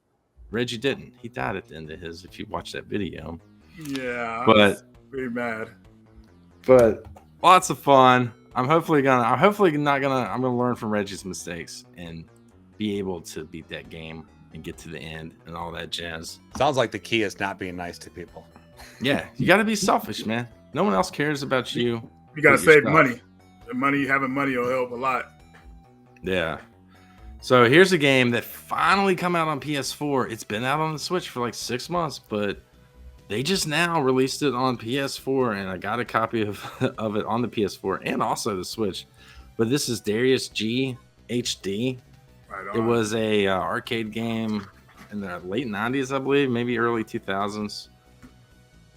Reggie didn't. He died at the end of his, if you watch that video. Yeah, but pretty mad. But lots of fun. I'm gonna learn from Reggie's mistakes and be able to beat that game and get to the end and all that jazz. Sounds like the key is not being nice to people. Yeah, you got to be selfish, man. No one else cares about you. You gotta but save yourself. money. Having money will help a lot. Yeah. So here's a game that finally come out on PS4. It's been out on the Switch for like 6 months, but they just now released it on PS4, and I got a copy of it on the PS4 and also the Switch. But this is Darius G HD. Right on. It was a arcade game in the late 90s, I believe, maybe early 2000s.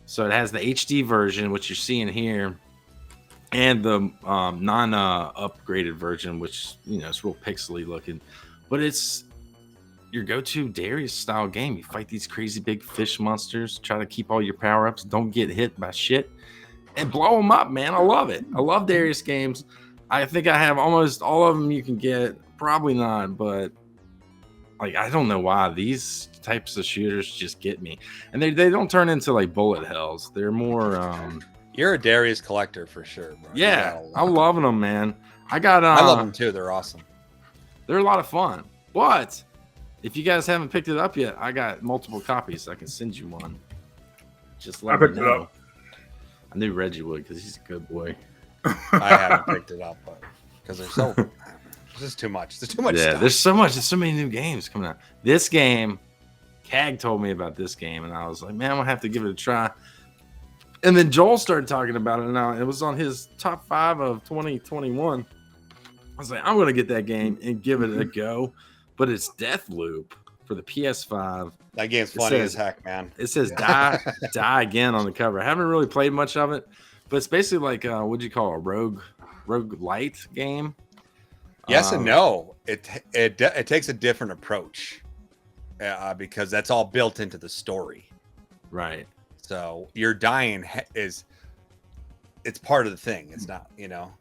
So it has the HD version, which you're seeing here, and the non-upgraded version, which, you know, it's real pixely looking. But it's your go-to Darius style game. You fight these crazy big fish monsters, try to keep all your power-ups, don't get hit by shit, and blow them up, man. I love it. I love Darius games. I think I have almost all of them you can get. Probably not, but like, I don't know why these types of shooters just get me. And they don't turn into like bullet hells. They're more You're a Darius collector for sure, bro. yeah, I'm loving them, man. I love them too. They're awesome. They're a lot of fun. But if you guys haven't picked it up yet, I got multiple copies. I can send you one. Just let me picked it know. up. I knew Reggie would, because he's a good boy. I haven't picked it up, but because there's just too much. There's too much Yeah, stuff. there's so much. There's so many new games coming out. This game, Kag told me about this game, and I was like, man, I'm gonna have to give it a try. And then Joel started talking about it, and now it was on his top 5 of 2021. I was like, I'm gonna get that game and give it a go. But it's Deathloop for the PS5. That game's funny as heck, man. It says die again on the cover. I haven't really played much of it, but it's basically like what'd you call a rogue light game. Yes and no. It takes a different approach because that's all built into the story. Right. So your dying it's part of the thing. It's not, you know,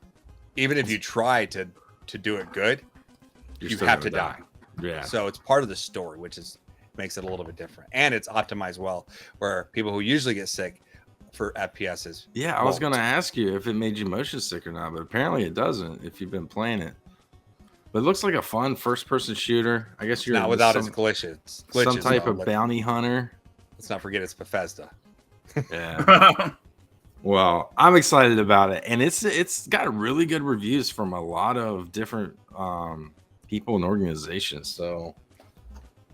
even if you try to do it good, you have to die. Yeah. So it's part of the story, which makes it a little bit different, and it's optimized well. Where people who usually get sick, for FPSs. Yeah, I was won't. going to ask you if it made you motion sick or not, but apparently it doesn't if you've been playing it. But it looks like a fun first-person shooter. I guess you're Not without its glitches. Some type though. of bounty hunter. Let's not forget it's Bethesda. Yeah. Well, I'm excited about it, and it's got really good reviews from a lot of different people and organizations. So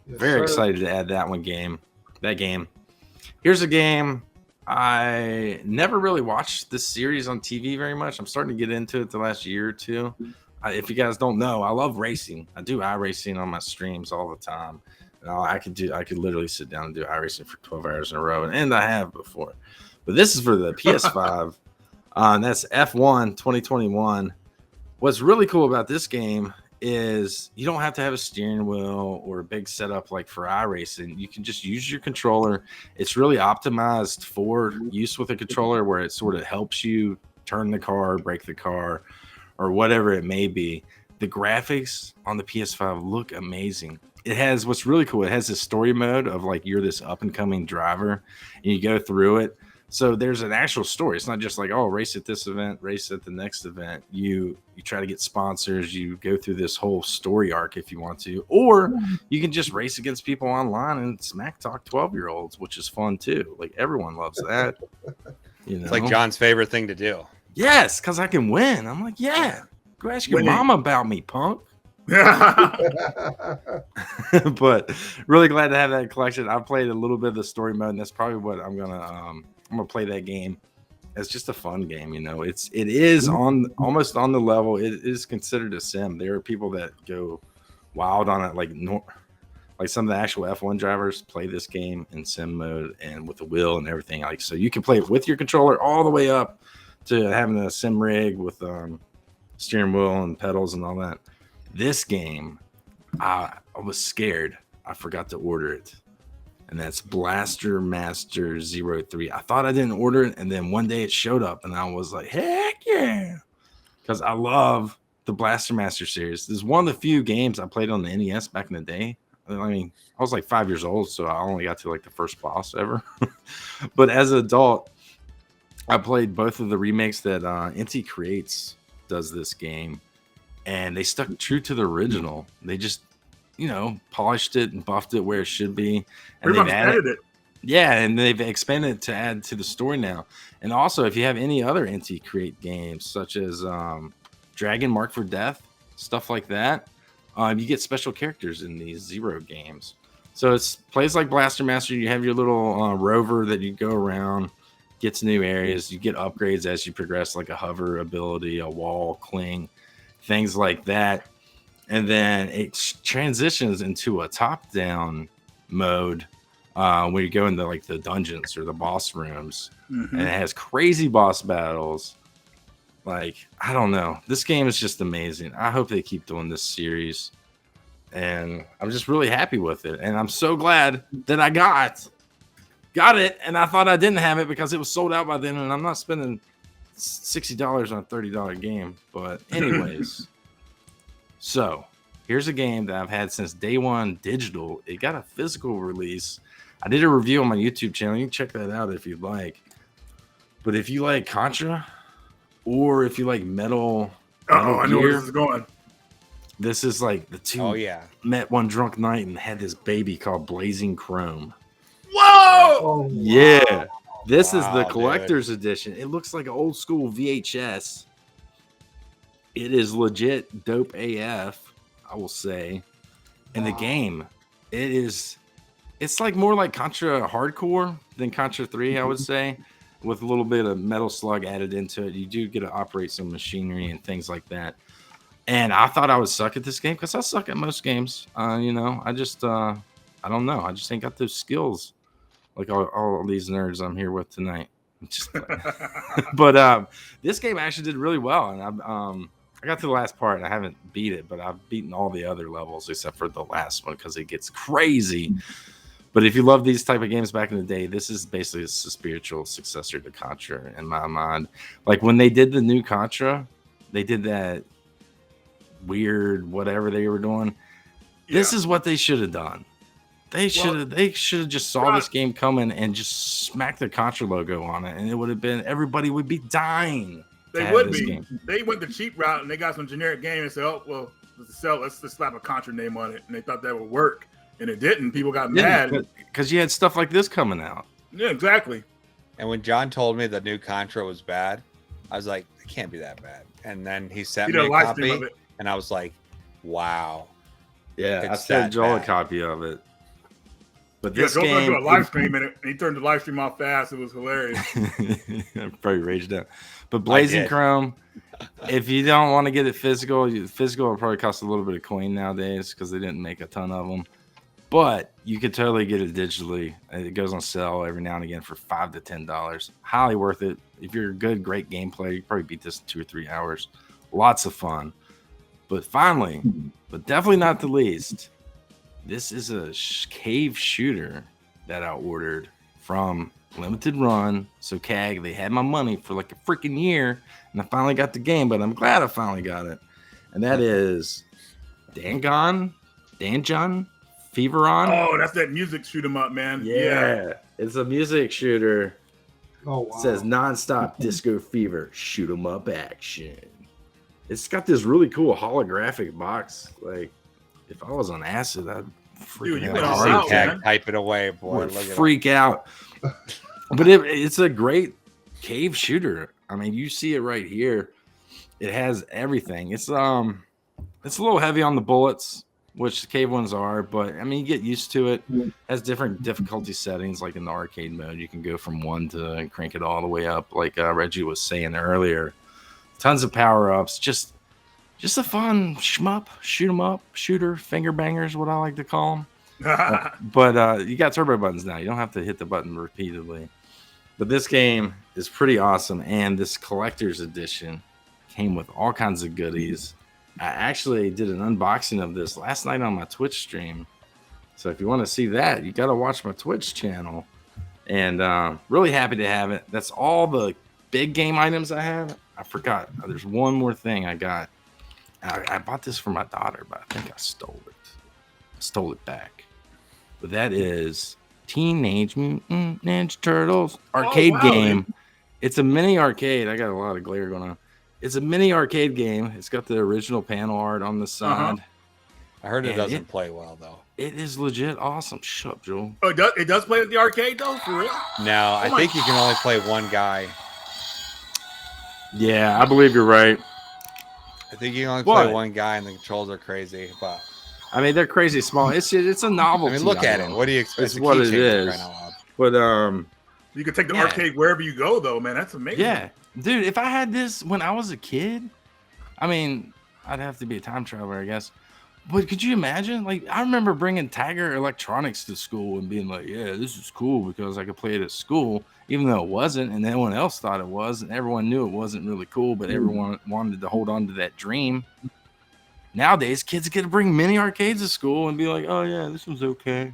Yes, very sir. excited to add that game. Here's a game I never really watched this series on TV very much. I'm starting to get into it the last year or two. If you guys don't know, I love racing. I do iRacing on my streams all the time. I could literally sit down and do iRacing for 12 hours in a row, and I have before. But this is for the PS5. That's F1 2021. What's really cool about this game is you don't have to have a steering wheel or a big setup like for iRacing. You can just use your controller. It's really optimized for use with a controller where it sort of helps you turn the car, brake the car, or whatever it may be. The graphics on the PS5 look amazing. It has what's really cool. It has this story mode of like you're this up and coming driver and you go through it. So there's an actual story. It's not just like, oh, race at this event, race at the next event. You try to get sponsors. You go through this whole story arc if you want to, or you can just race against people online and smack talk 12-year-olds, which is fun too. Like everyone loves that. It's like John's favorite thing to do. Yes, because I can win. I'm like, yeah, go ask your mom about me, punk. But really glad to have that collection. I've played a little bit of the story mode, and that's probably what I'm gonna play that game. It's just a fun game, you know. It is almost on the level. It is considered a sim. There are people that go wild on it, like some of the actual F1 drivers play this game in sim mode and with the wheel and everything. Like, so you can play it with your controller all the way up to having a sim rig with steering wheel and pedals and all that. This game, I was scared. I forgot to order it. And that's Blaster Master 03. I thought I didn't order it, and then one day it showed up, and I was like, heck yeah. Because I love the Blaster Master series. This is one of the few games I played on the NES back in the day. I mean, I was like 5 years old, so I only got to like the first boss ever. But as an adult, I played both of the remakes that Inti Creates does this game, and they stuck true to the original. They just, polished it and buffed it where it should be. And they've added it. Yeah, and they've expanded it to add to the story now. And also, if you have any other Inti Create games, such as Dragon Mark for Death, stuff like that, you get special characters in these Zero games. So it plays like Blaster Master. You have your little rover that you go around, gets new areas. You get upgrades as you progress, like a hover ability, a wall, cling, things like that. And then it transitions into a top-down mode where you go into like the dungeons or the boss rooms. And it has crazy boss battles. Like, I don't know. This game is just amazing. I hope they keep doing this series. And I'm just really happy with it. And I'm so glad that I got it. And I thought I didn't have it because it was sold out by then. And I'm not spending $60 on a $30 game. But anyways... So, here's a game that I've had since day one digital. It got a physical release. I did a review on my YouTube channel. You can check that out if you'd like. But if you like Contra, or if you like Metal I know where this is going. This is like the two met one drunk night and had this baby called Blazing Chrome. Whoa! Oh, Yeah. wow. This is the collector's edition. It looks like an old school VHS. It is legit dope AF, I will say. And the game, it's like more like Contra Hardcore than Contra 3, I would say, with a little bit of Metal Slug added into it. You do get to operate some machinery and things like that. And I thought I would suck at this game because I suck at most games. I just, I don't know. I just ain't got those skills like all these nerds I'm here with tonight. But this game actually did really well. And I got to the last part and I haven't beat it, but I've beaten all the other levels except for the last one because it gets crazy. But if you love these type of games back in the day, this is basically a spiritual successor to Contra in my mind. Like when they did the new Contra, they did that weird whatever they were doing. This is what they should have done. They should have just saw this game coming and just smacked the Contra logo on it, and it would have been everybody would be dying. They would be. They went the cheap route and they got some generic game and said, "Oh well, let's just slap a Contra name on it," and they thought that would work, and it didn't. People got mad because you had stuff like this coming out. Yeah, exactly. And when John told me the new Contra was bad, I was like, "It can't be that bad." And then he sent me a copy, and I was like, "Wow." Yeah, I sent Joel a copy of it. But this Joel game, do a live stream and he turned the live stream off fast. It was hilarious. I probably raged out. But Blazing Chrome, if you don't want to get it physical will probably cost a little bit of coin nowadays because they didn't make a ton of them. But you could totally get it digitally. It goes on sale every now and again for $5 to $10. Highly worth it. If you're a great gameplay, you probably beat this in 2 or 3 hours. Lots of fun. But finally, but definitely not the least, this is a cave shooter that I ordered from Limited Run. So Kag, they had my money for like a freaking year, and I finally got the game, but I'm glad I finally got it. And that is Danjon Feveron. Oh, that's that music shoot 'em up, man. Yeah. It's a music shooter. Oh, wow. It says nonstop disco fever, shoot 'em up action. It's got this really cool holographic box. Like, if I was on acid, I'd freak out. Type it away, boy. Look freak out. But it's a great cave shooter. I mean, you see it right here. It has everything. It's a little heavy on the bullets, which the cave ones are, but I mean, you get used to it. It has different difficulty settings, like in the arcade mode. You can go from 1 to crank it all the way up, like Reggie was saying earlier. Tons of power-ups. Just a fun shmup, shoot 'em up, shooter, finger bangers, what I like to call them. But you got turbo buttons now. You don't have to hit the button repeatedly. But this game is pretty awesome, and this collector's edition came with all kinds of goodies. I actually did an unboxing of this last night on my Twitch stream. So if you want to see that, you got to watch my Twitch channel. And really happy to have it. That's all the big game items I have. I forgot. There's one more thing I got. I bought this for my daughter, but I think I stole it. I stole it back. But that is Teenage Mutant Ninja Turtles arcade game. It's a mini arcade. I got a lot of glare going on. It's a mini arcade game. It's got the original panel art on the side. I heard it doesn't play well, though. It is legit awesome. Shut up, Joel. Oh, it does play at the arcade, though? For real? No, I think you can only play one guy. Yeah, I believe you're right. I think you can only play one guy, and the controls are crazy. But I mean, they're crazy small. It's a novelty. I mean, look at it. What do you expect? It's what it is. But you can take the arcade wherever you go, though, man. That's amazing. Yeah, dude. If I had this when I was a kid, I mean, I'd have to be a time traveler, I guess. But could you imagine? Like, I remember bringing Tiger Electronics to school and being like, "Yeah, this is cool because I could play it at school." Even though it wasn't, and everyone else thought it was, and everyone knew it wasn't really cool, but everyone wanted to hold on to that dream. Nowadays, kids get to bring mini arcades to school and be like, "Oh yeah, this one's okay.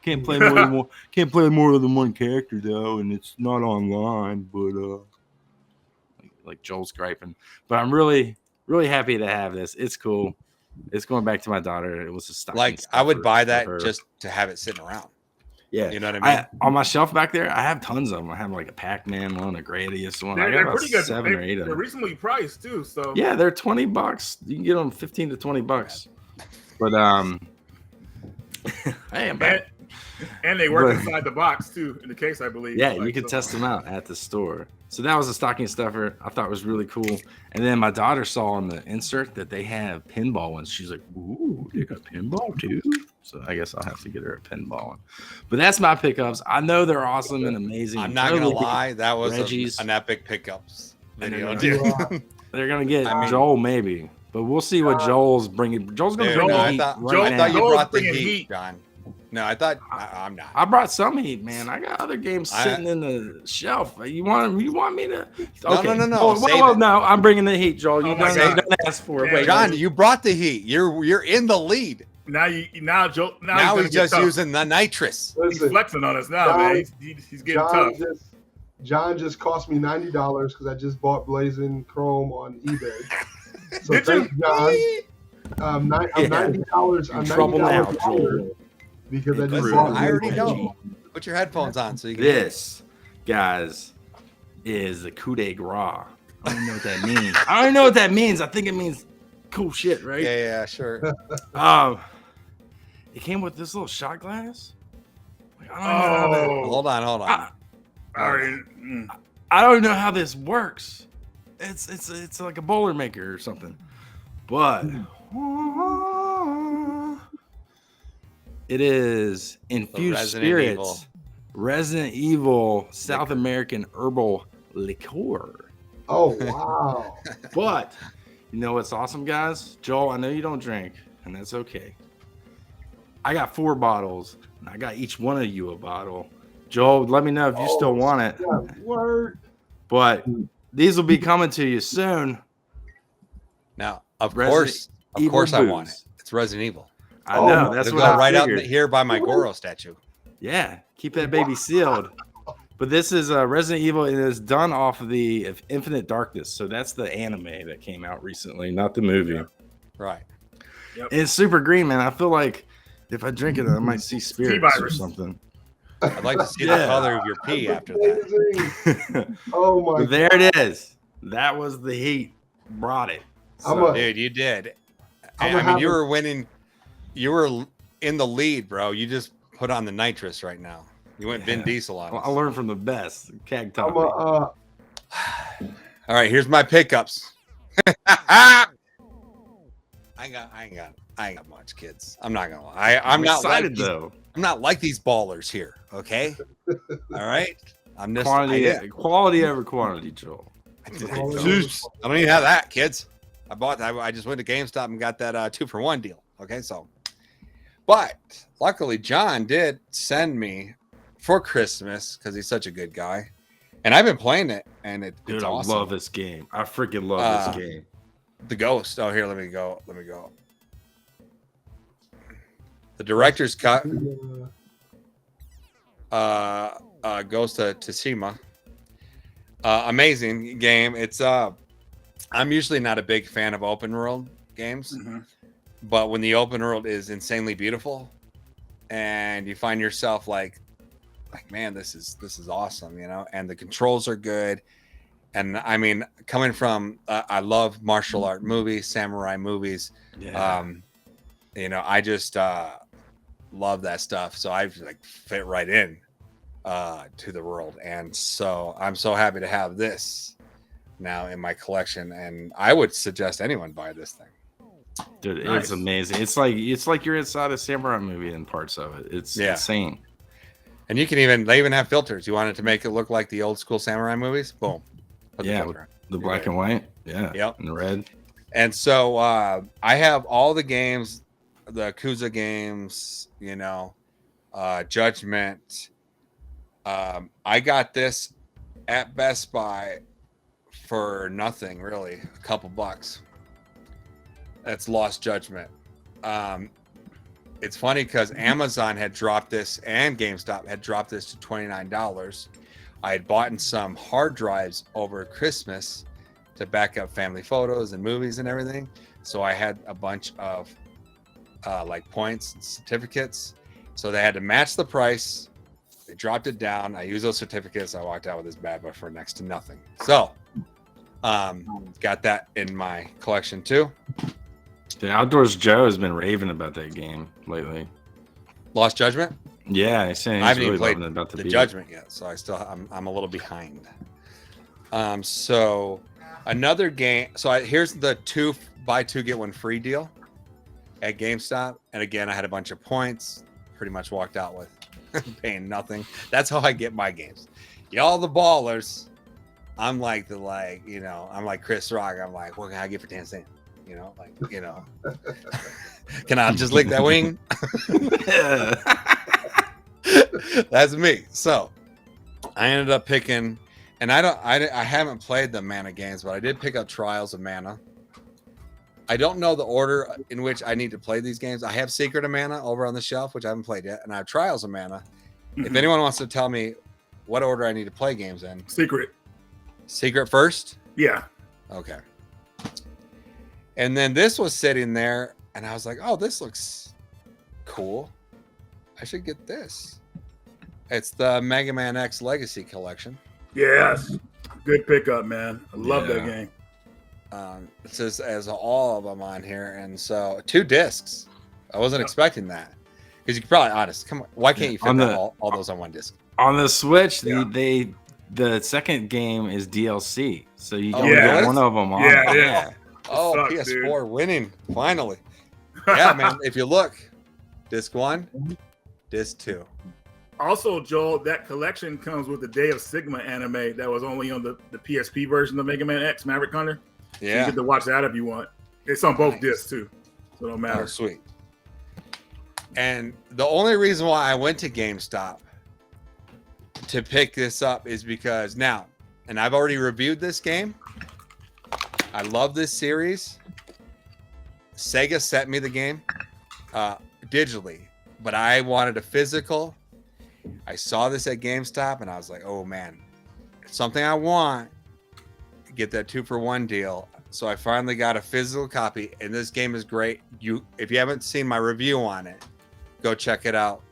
Can't play more than one character though, and it's not online." But like Joel's griping, but I'm really, really happy to have this. It's cool. It's going back to my daughter. It was a stocking like I would buy that just to have it sitting around. Yeah, you know what I mean. On my shelf back there, I have tons of them. I have like a Pac-Man one, a Gradius one. They're pretty good. 7 or 8 of them. They're reasonably priced too. So yeah, they're $20. You can get them $15 to $20. But hey, I'm back. And they work inside the box too, in the case, I believe. Yeah, you can test them out at the store. So that was a stocking stuffer. I thought it was really cool. And then my daughter saw on the insert that they have pinball ones. She's like, "Ooh, they got pinball too." So I guess I'll have to get her a pinball one. But that's my pickups. I know they're awesome and amazing. I'm not gonna lie, that was an epic pickups video. They're gonna get Joel maybe, but we'll see what Joel's bringing. Joel's gonna bring the heat. I thought you brought the heat, John. No, I thought I'm not. I brought some heat, man. I got other games sitting in the shelf. You want me to? Okay. No. Well, no, I'm bringing the heat, Joel. You don't ask for it. Wait, John, you brought the heat. You're in the lead. Now Joe. Now he's just using the nitrous. He's flexing on us now, John, man. He's getting tough. John just cost me $90 because I just bought Blazing Chrome on eBay. So thanks, John. I'm $90. I'm trouble now, Joel. because I just Listen, bought I already Reggie. know. Put your headphones on so you can. This, guys, is the coup de grace. I don't even know what that means. I don't even know what that means. I think it means cool shit, right? Yeah, sure. It came with this little shot glass. Like, I don't know how that. Hold on. All right. I don't know how this works. It's like a bowler maker or something, but it is infused Resident spirits. Evil. Resident Evil South American herbal liqueur. Oh wow! But you know what's awesome, guys? Joel, I know you don't drink, and that's okay. I got 4 bottles, and I got each one of you a bottle. Joel, let me know if you still want it. Yeah, word. But these will be coming to you soon. Now, of Resident course, Evil I want it. booze. It's Resident Evil. I know. That's It'll what go I right out figured. here by my Goro statue. Yeah, keep that baby sealed. But this is Resident Evil, and it's done off of the Infinite Darkness. So that's the anime that came out recently, not the movie. Right. And it's super green, man. I feel like if I drink it, I might see spirits or T-virus. something. I'd like to see the color of your pee after that. Amazing. Oh my! But there it is. That was the heat. Brought it. I'm So, a- Dude, you did. I'm And, I mean, you having- were winning. You were in the lead, bro. You just put on the nitrous right now. You went Vin Yeah. Diesel on well, us. I learned from the best. Kag taught I'm me. All right, here's my pickups. I ain't got much, kids. I'm not gonna lie. I'm not excited like though. I'm not like these ballers here. Okay. All right. I'm just Quality over quantity, Joel. Jeez, I don't even have that, kids. I just went to GameStop and got that 2-for-1 deal. Okay, so, but luckily John did send me for Christmas because he's such a good guy, and I've been playing it, and it's Dude, awesome. I love this game. I freaking love this game. The Ghost. Oh, here, let me go. The director's cut. Ghost of Tsushima. Amazing game. It's I'm usually not a big fan of open world games, but when the open world is insanely beautiful, and you find yourself like man, this is awesome, you know, and the controls are good. And I mean, coming from I love martial art movies, samurai movies. Yeah. You know, I just love that stuff. So I like fit right in to the world, and so I'm so happy to have this now in my collection, and I would suggest anyone buy this thing. Dude, Nice. it's amazing. It's like you're inside a samurai movie in parts of it. It's insane. And you can they even have filters. You wanted to make it look like the old school samurai movies? Boom. Put the Yeah, filter on. the black and white. Yeah. Yep. And red. And so I have all the games, the Yakuza games, you know, Judgment. I got this at Best Buy for nothing, really, a couple bucks. That's Lost Judgment. It's funny because Amazon had dropped this and GameStop had dropped this to $29. I had bought some hard drives over Christmas to back up family photos and movies and everything. So I had a bunch of like points and certificates. So they had to match the price. They dropped it down. I used those certificates. I walked out with this bad boy for next to nothing. So got that in my collection too. The Outdoors Joe has been raving about that game lately. Lost Judgment. Yeah, he's saying I he's haven't really even played loving it about the beat. Judgment yet, so I'm a little behind. So another game. So here's the 2 buy 2 get 1 free deal at GameStop, and again I had a bunch of points. Pretty much walked out with paying nothing. That's how I get my games. Y'all the ballers. I'm like I'm like Chris Rock. I'm like, what can I get for 10 cents? You know, like, you know, can I just lick that wing? That's me. So I ended up picking, and I haven't played the Mana games, but I did pick up Trials of Mana. I don't know the order in which I need to play these games. I have Secret of Mana over on the shelf, which I haven't played yet, and I have Trials of Mana. If anyone wants to tell me what order I need to play games in, Secret first. Yeah. Okay. And then this was sitting there, and I was like, "Oh, this looks cool." I should get this. It's the Mega Man X Legacy Collection. Yes, good pickup, man. I love that game. It says as all of them on here, and so 2 discs. I wasn't expecting that because you could probably honest. Come on, why can't you fit all those on one disc? On the Switch, the second game is DLC, so you can really? get one of them on. Yeah. Oh, sucks, PS4 dude. winning finally. Yeah, man. If you look, disc 1, disc 2. Also, Joel, that collection comes with the Day of Sigma anime that was only on the PSP version of Mega Man X Maverick Hunter. So you get to watch that if you want. It's on both discs too, so it don't matter. Oh, sweet. And the only reason why I went to GameStop to pick this up is because now, and I've already reviewed this game. I love this series. Sega sent me the game digitally, but I wanted a physical. I saw this at GameStop and I was like, oh man, it's something I want. Get that 2-for-1 deal. So I finally got a physical copy, and this game is great. If you haven't seen my review on it, go check it out.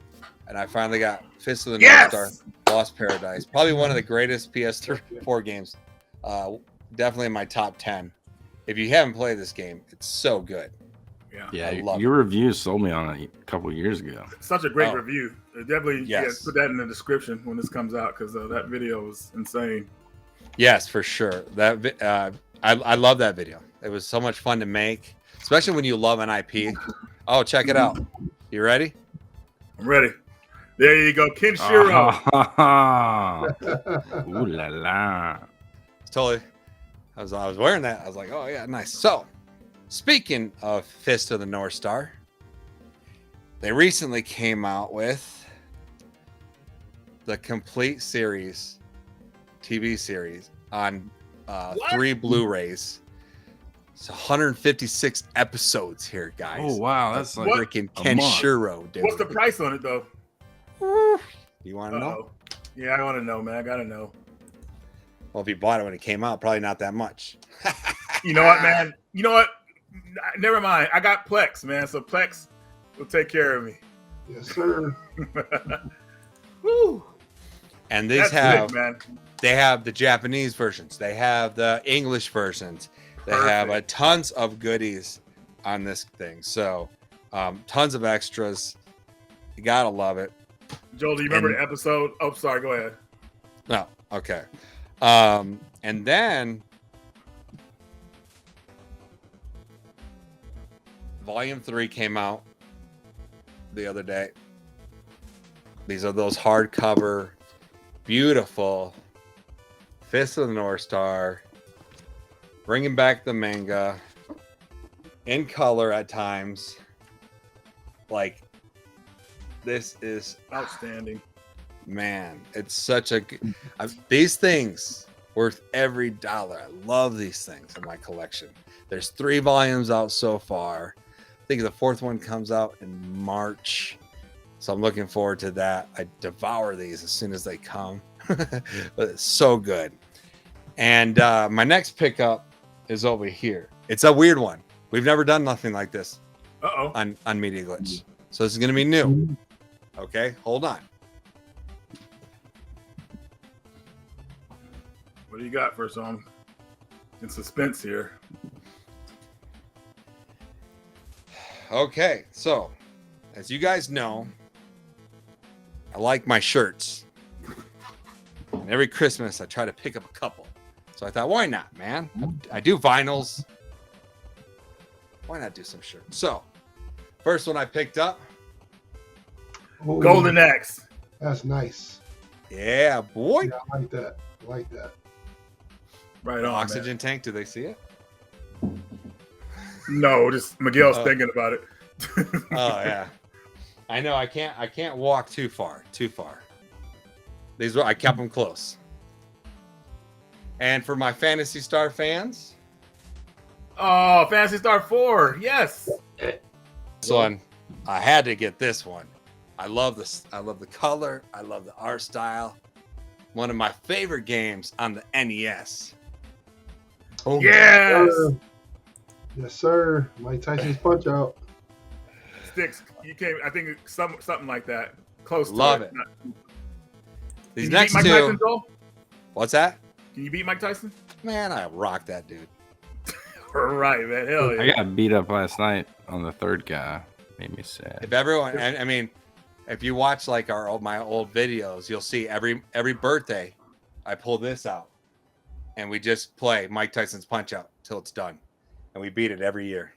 And I finally got Fist of the North Star, Lost Paradise. Probably one of the greatest PS4 games. Definitely in my top 10. If you haven't played this game, it's so good. Yeah, your review sold me on it a couple of years ago. Such a great review. Definitely put that in the description when this comes out, because that video was insane. Yes, for sure. That I love that video. It was so much fun to make, especially when you love an IP. Oh, check it out. You ready? I'm ready. There you go, Kenshiro. Ooh la la. Totally. I was wearing that. I was like, oh yeah, nice. So, speaking of Fist of the North Star, they recently came out with the complete series, TV series on 3 Blu-rays. It's 156 episodes here, guys. Oh wow, that's like freaking Kenshiro, dude. What's the price on it though? You want to know? Yeah, I want to know, man. I gotta know. Well, if you bought it when it came out, probably not that much. You know what, man? You know what? Never mind. I got Plex, man. So Plex will take care of me. Yes, sir. Woo. And these have sick, man. They have the Japanese versions. They have the English versions. They have tons of goodies on this thing. So tons of extras. You gotta love it. Joel, do you remember the episode? Oh, sorry. Go ahead. No. Okay. And then Volume 3 came out the other day. These are those hardcover, beautiful Fist of the North Star, bringing back the manga in color at times. Like, this is outstanding. Man, it's such a these things worth every dollar. I love these things in my collection. There's 3 volumes out so far. I think the 4th one comes out in March, so I'm looking forward to that. I devour these as soon as they come. But it's so good. And my next pickup is over here. It's a weird one. We've never done nothing like this on Media Glitch, so this is gonna be new. Okay, hold on. What do you got for some in suspense here? Okay, so as you guys know, I like my shirts. And every Christmas I try to pick up a couple. So I thought, why not, man? I do vinyls. Why not do some shirts? So, first one I picked up. Ooh, Golden Axe. That's nice. Yeah, boy. Yeah, I like that. I like that. Right on. Oxygen tank, do they see it? No, just Miguel's thinking about it. Oh yeah. I know I can't walk too far. These were I kept them close. And for my Phantasy Star fans, oh, Phantasy Star 4, yes. son, I had to get this one. I love this. I love the color. I love the art style. One of my favorite games on the NES. Yes. Yes, sir. Mike Tyson's Punch Out. sticks. You came. I think something like that. Close. Love to it. Can These you next beat Mike two. Tyson, Joel? What's that? Can you beat Mike Tyson? Man, I rock that dude. Right, man. Hell I yeah. got beat up last night on the third guy. Made me sad. If everyone, and I mean, if you watch like my old videos, you'll see every birthday, I pull this out, and we just play Mike Tyson's Punch Out till it's done, and we beat it every year.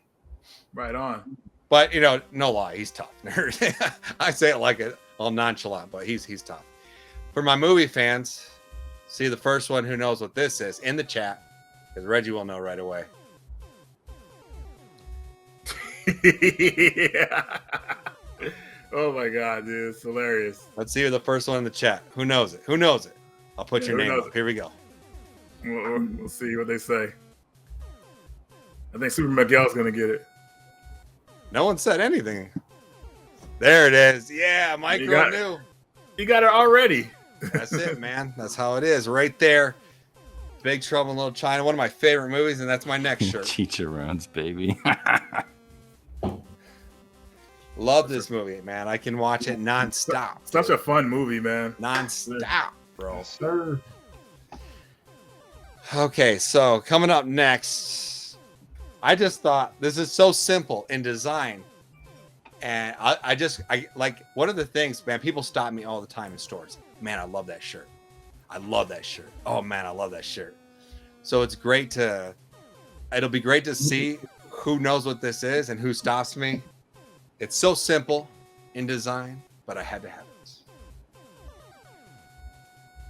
Right on. But you know, no lie, he's tough. I say it like it all nonchalant, but he's tough. For my movie fans, see the first one who knows what this is in the chat, because Reggie will know right away. Yeah. Oh my god, dude, it's hilarious. Let's see who the first one in the chat. Who knows it? Who knows it? I'll put your who name knows up. it? Here we go. We'll see what they say. I think Super Miguel's gonna get it. No one said anything. There it is. Yeah, Micro knew. You got it already. That's it, man. That's how it is. Right there. Big Trouble in Little China. One of my favorite movies, and that's my next shirt. Chicharrones, baby. Love this movie, man. I can watch it nonstop. Such a fun movie, man. Nonstop, bro. Yes, sir. Okay, so coming up next, I just thought this is so simple in design. And I like one of the things, man, people stop me all the time in stores. Man, I love that shirt. I love that shirt. Oh man, I love that shirt. So it'll be great to see who knows what this is and who stops me. It's so simple in design, but I had to have it.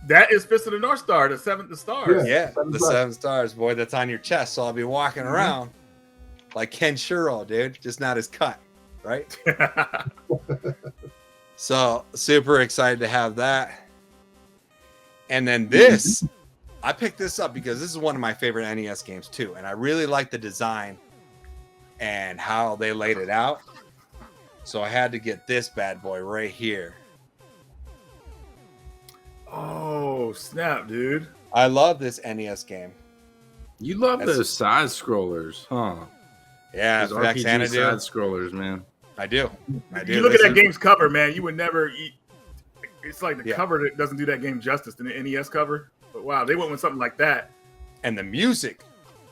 That is Fist of the North Star, the seventh of stars. Yeah, the 7 stars, boy, that's on your chest. So I'll be walking around like Ken Shiro, dude, just not as cut, right? So super excited to have that. And then this, I picked this up because this is one of my favorite NES games too. And I really like the design and how they laid it out. So I had to get this bad boy right here. Oh, snap, dude. I love this NES game. You love those side scrollers, huh? Yeah, Those Vex RPG Xanadu. side scrollers, man. I do. You look at that game's cover, man. You would never eat. It's like the Yeah. cover that doesn't do that game justice, the NES cover. But wow, they went with something like that. And the music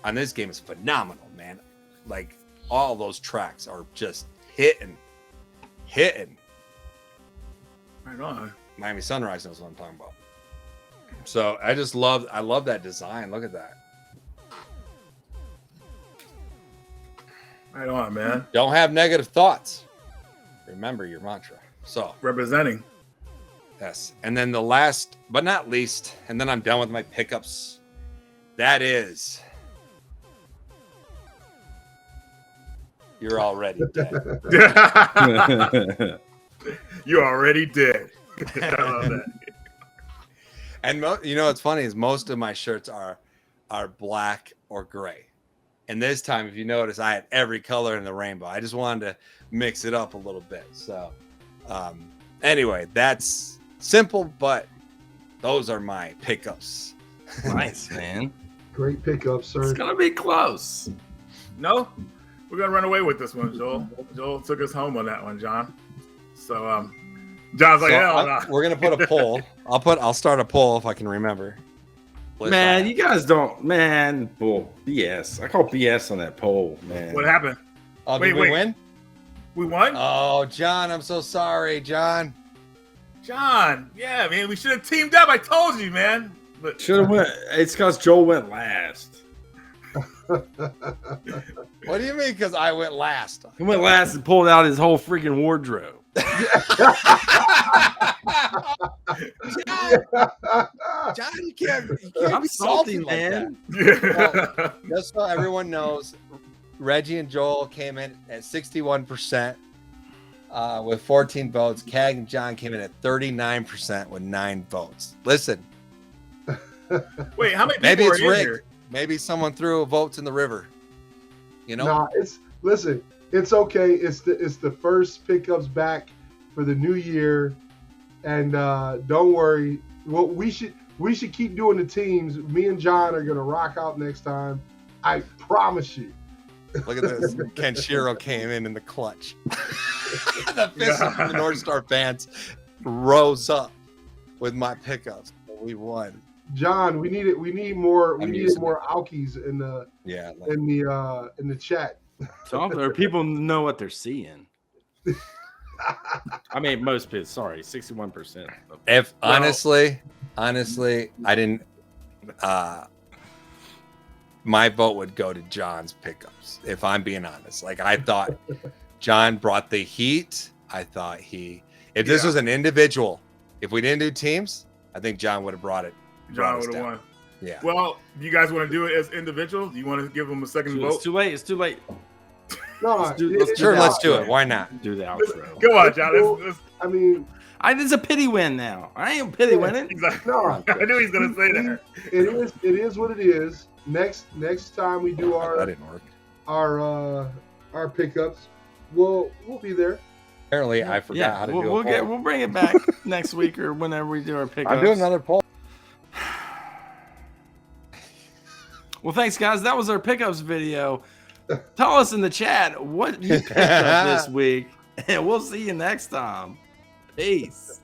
on this game is phenomenal, man. Like all those tracks are just hitting. Right on. Miami Sunrise knows what I'm talking about. So I love that design. Look at that. Right on, man. Don't have negative thoughts. Remember your mantra. So Representing. yes. And then the last but not least, and then I'm done with my pickups. That is You're Already Dead. You already did. I love that. And you know what's funny is most of my shirts are black or gray. And this time, if you notice, I had every color in the rainbow. I just wanted to mix it up a little bit. So anyway, that's simple, but those are my pickups. Nice, man. Great pickup, sir. It's gonna be close. No, we're gonna run away with this one, Joel. Joel took us home on that one, John. So John's like, So hell no. we're gonna put a poll. I'll start a poll if I can remember. Man, you guys don't, man. Bull, BS. I call BS on that poll, man. What happened? Oh, Wait, did we wait. win? We won? Oh, John, I'm so sorry, John. John, yeah, man, we should have teamed up. I told you, man. But Should have went. It's because Joel went last. What do you mean? Because I went last. He went last and pulled out his whole freaking wardrobe. John, you can't I'm be salty, salty, man. Well, just so everyone knows, Reggie and Joel came in at 61% with 14 votes. Kag and John came in at 39% with 9 votes. Listen, Wait, how many people maybe are it's in rigged. here? Maybe someone threw votes in the river. You know? Nah, listen, it's okay. It's the first pickups back for the new year, and don't worry. Well, we should keep doing the teams. Me and John are gonna rock out next time. I promise you. Look at this. Ken Shiro came in the clutch. The fist of the North Star fans rose up with my pickups. We won. John, we need more using more Alkies in the in the chat. Or people know what they're seeing. I mean, most people. Sorry, 61%. If honestly, I didn't. My vote would go to John's pickups. If I'm being honest, like I thought, John brought the heat. I thought if this was an individual, if we didn't do teams, I think John would have brought it. John would have won. Yeah. Well, do you guys want to do it as individuals? Do you want to give them a second vote? It's too late. It's too late. No, let's do it. Why not? Do the outro. Go on, John. I mean, it's a pity win now. I ain't pity winning. Exactly. No, I knew he was gonna say that. It is what it is. Next time we do That didn't work. our pickups, we'll be there. Apparently, I forgot how to do a poll. We'll bring it back next week or whenever we do our pickups. I'm doing another poll. Well, thanks, guys. That was our pickups video. Tell us in the chat what you picked up this week, and we'll see you next time. Peace.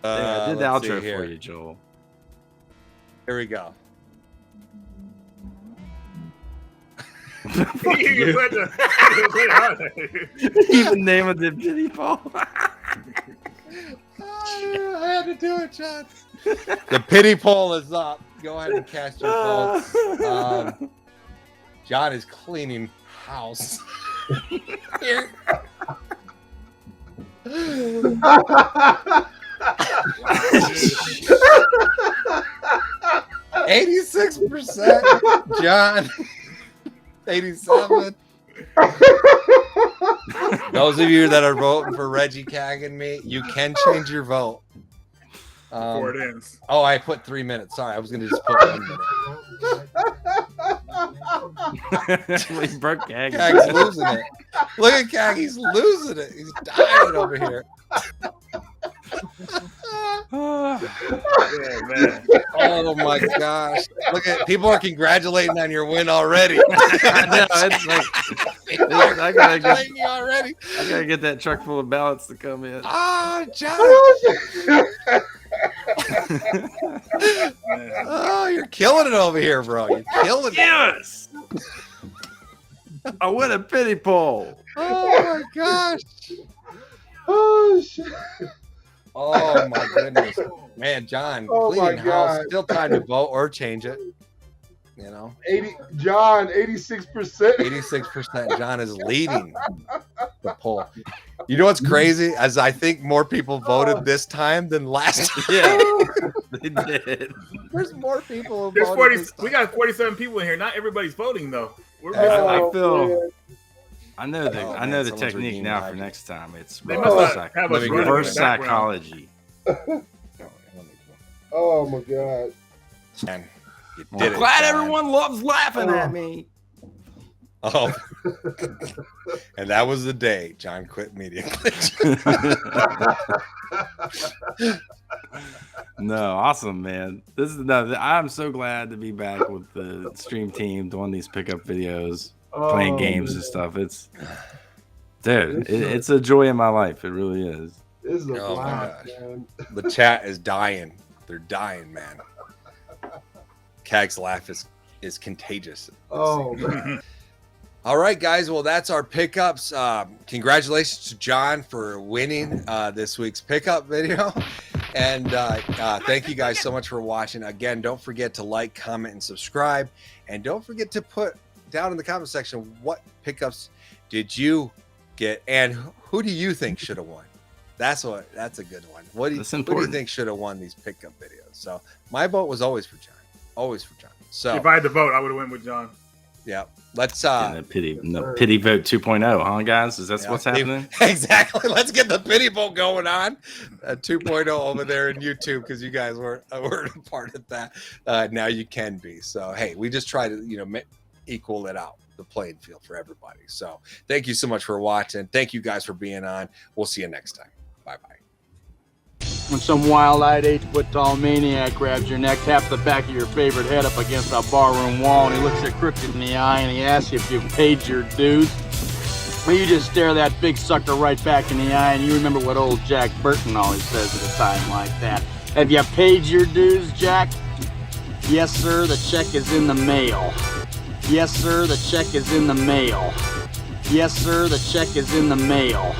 I did the outro for you, Joel. Here we go. Even name of the pity poll. I had to do it, John. The pity poll is up. Go ahead and cast your votes. John is cleaning house. Here. 86%, John. 87. Those of you that are voting for Reggie, Kag, and me, you can change your vote. Before it ends. Oh, I put 3 minutes. Sorry, I was going to just put 1 minute. We broke Kag. Kag's losing it. Look at Kag. He's losing it. He's dying over here. Yeah, man. Oh my gosh! Look at people are congratulating on your win already. I know, it's like I gotta get that truck full of ballots to come in. Oh, John! Oh, you're killing it over here, bro. You're killing it. Yes. I win a pity poll. Oh my gosh! Oh shit! Oh my goodness, man, John, cleaning house. Still time to vote or change it. You know, 86%. 86%. John is leading the poll. You know what's crazy? As I think more people voted this time than last time. Yeah, they did. There's more people. There's 40. We got 47 people in here. Not everybody's voting though. I feel. Man. I know the technique now for next time. It's reverse psychology. Oh my god! Man, you I'm did glad it, John. everyone loves laughing at me. Oh, and that was the day John quit media. No, awesome, man. I'm so glad to be back with the stream team doing these pickup videos. Playing games and stuff. It's a joy in my life. It really is. This is a blast, man. The chat is dying. They're dying, man. Kag's laugh is contagious. Oh man. All right, guys. Well, that's our pickups. Congratulations to John for winning this week's pickup video. And thank you guys so much for watching. Again, don't forget to like, comment, and subscribe. And don't forget to put down in the comment section what pickups did you get and who do you think should have won. That's a good one. Who do you think should have won these pickup videos? So my vote was always for John. So if I had to vote, I would have went with John. Yeah, let's pity vote 2.0, huh, guys? Is that what's happening? Exactly. Let's get the pity vote going on 2.0 over there in YouTube, because you guys weren't a part of that. Now you can be. So hey, we just try to equal it out, the playing field for everybody. So thank you so much for watching. Thank you guys for being on. We'll see you next time. Bye-bye. When some wild-eyed 8-foot-tall maniac grabs your neck, taps the back of your favorite head up against a barroom wall, and he looks you crooked in the eye and he asks you if you've paid your dues. Well, you just stare that big sucker right back in the eye, and you remember what old Jack Burton always says at a time like that. Have you paid your dues, Jack? Yes, sir, the check is in the mail. Yes, sir, the check is in the mail. Yes, sir, the check is in the mail.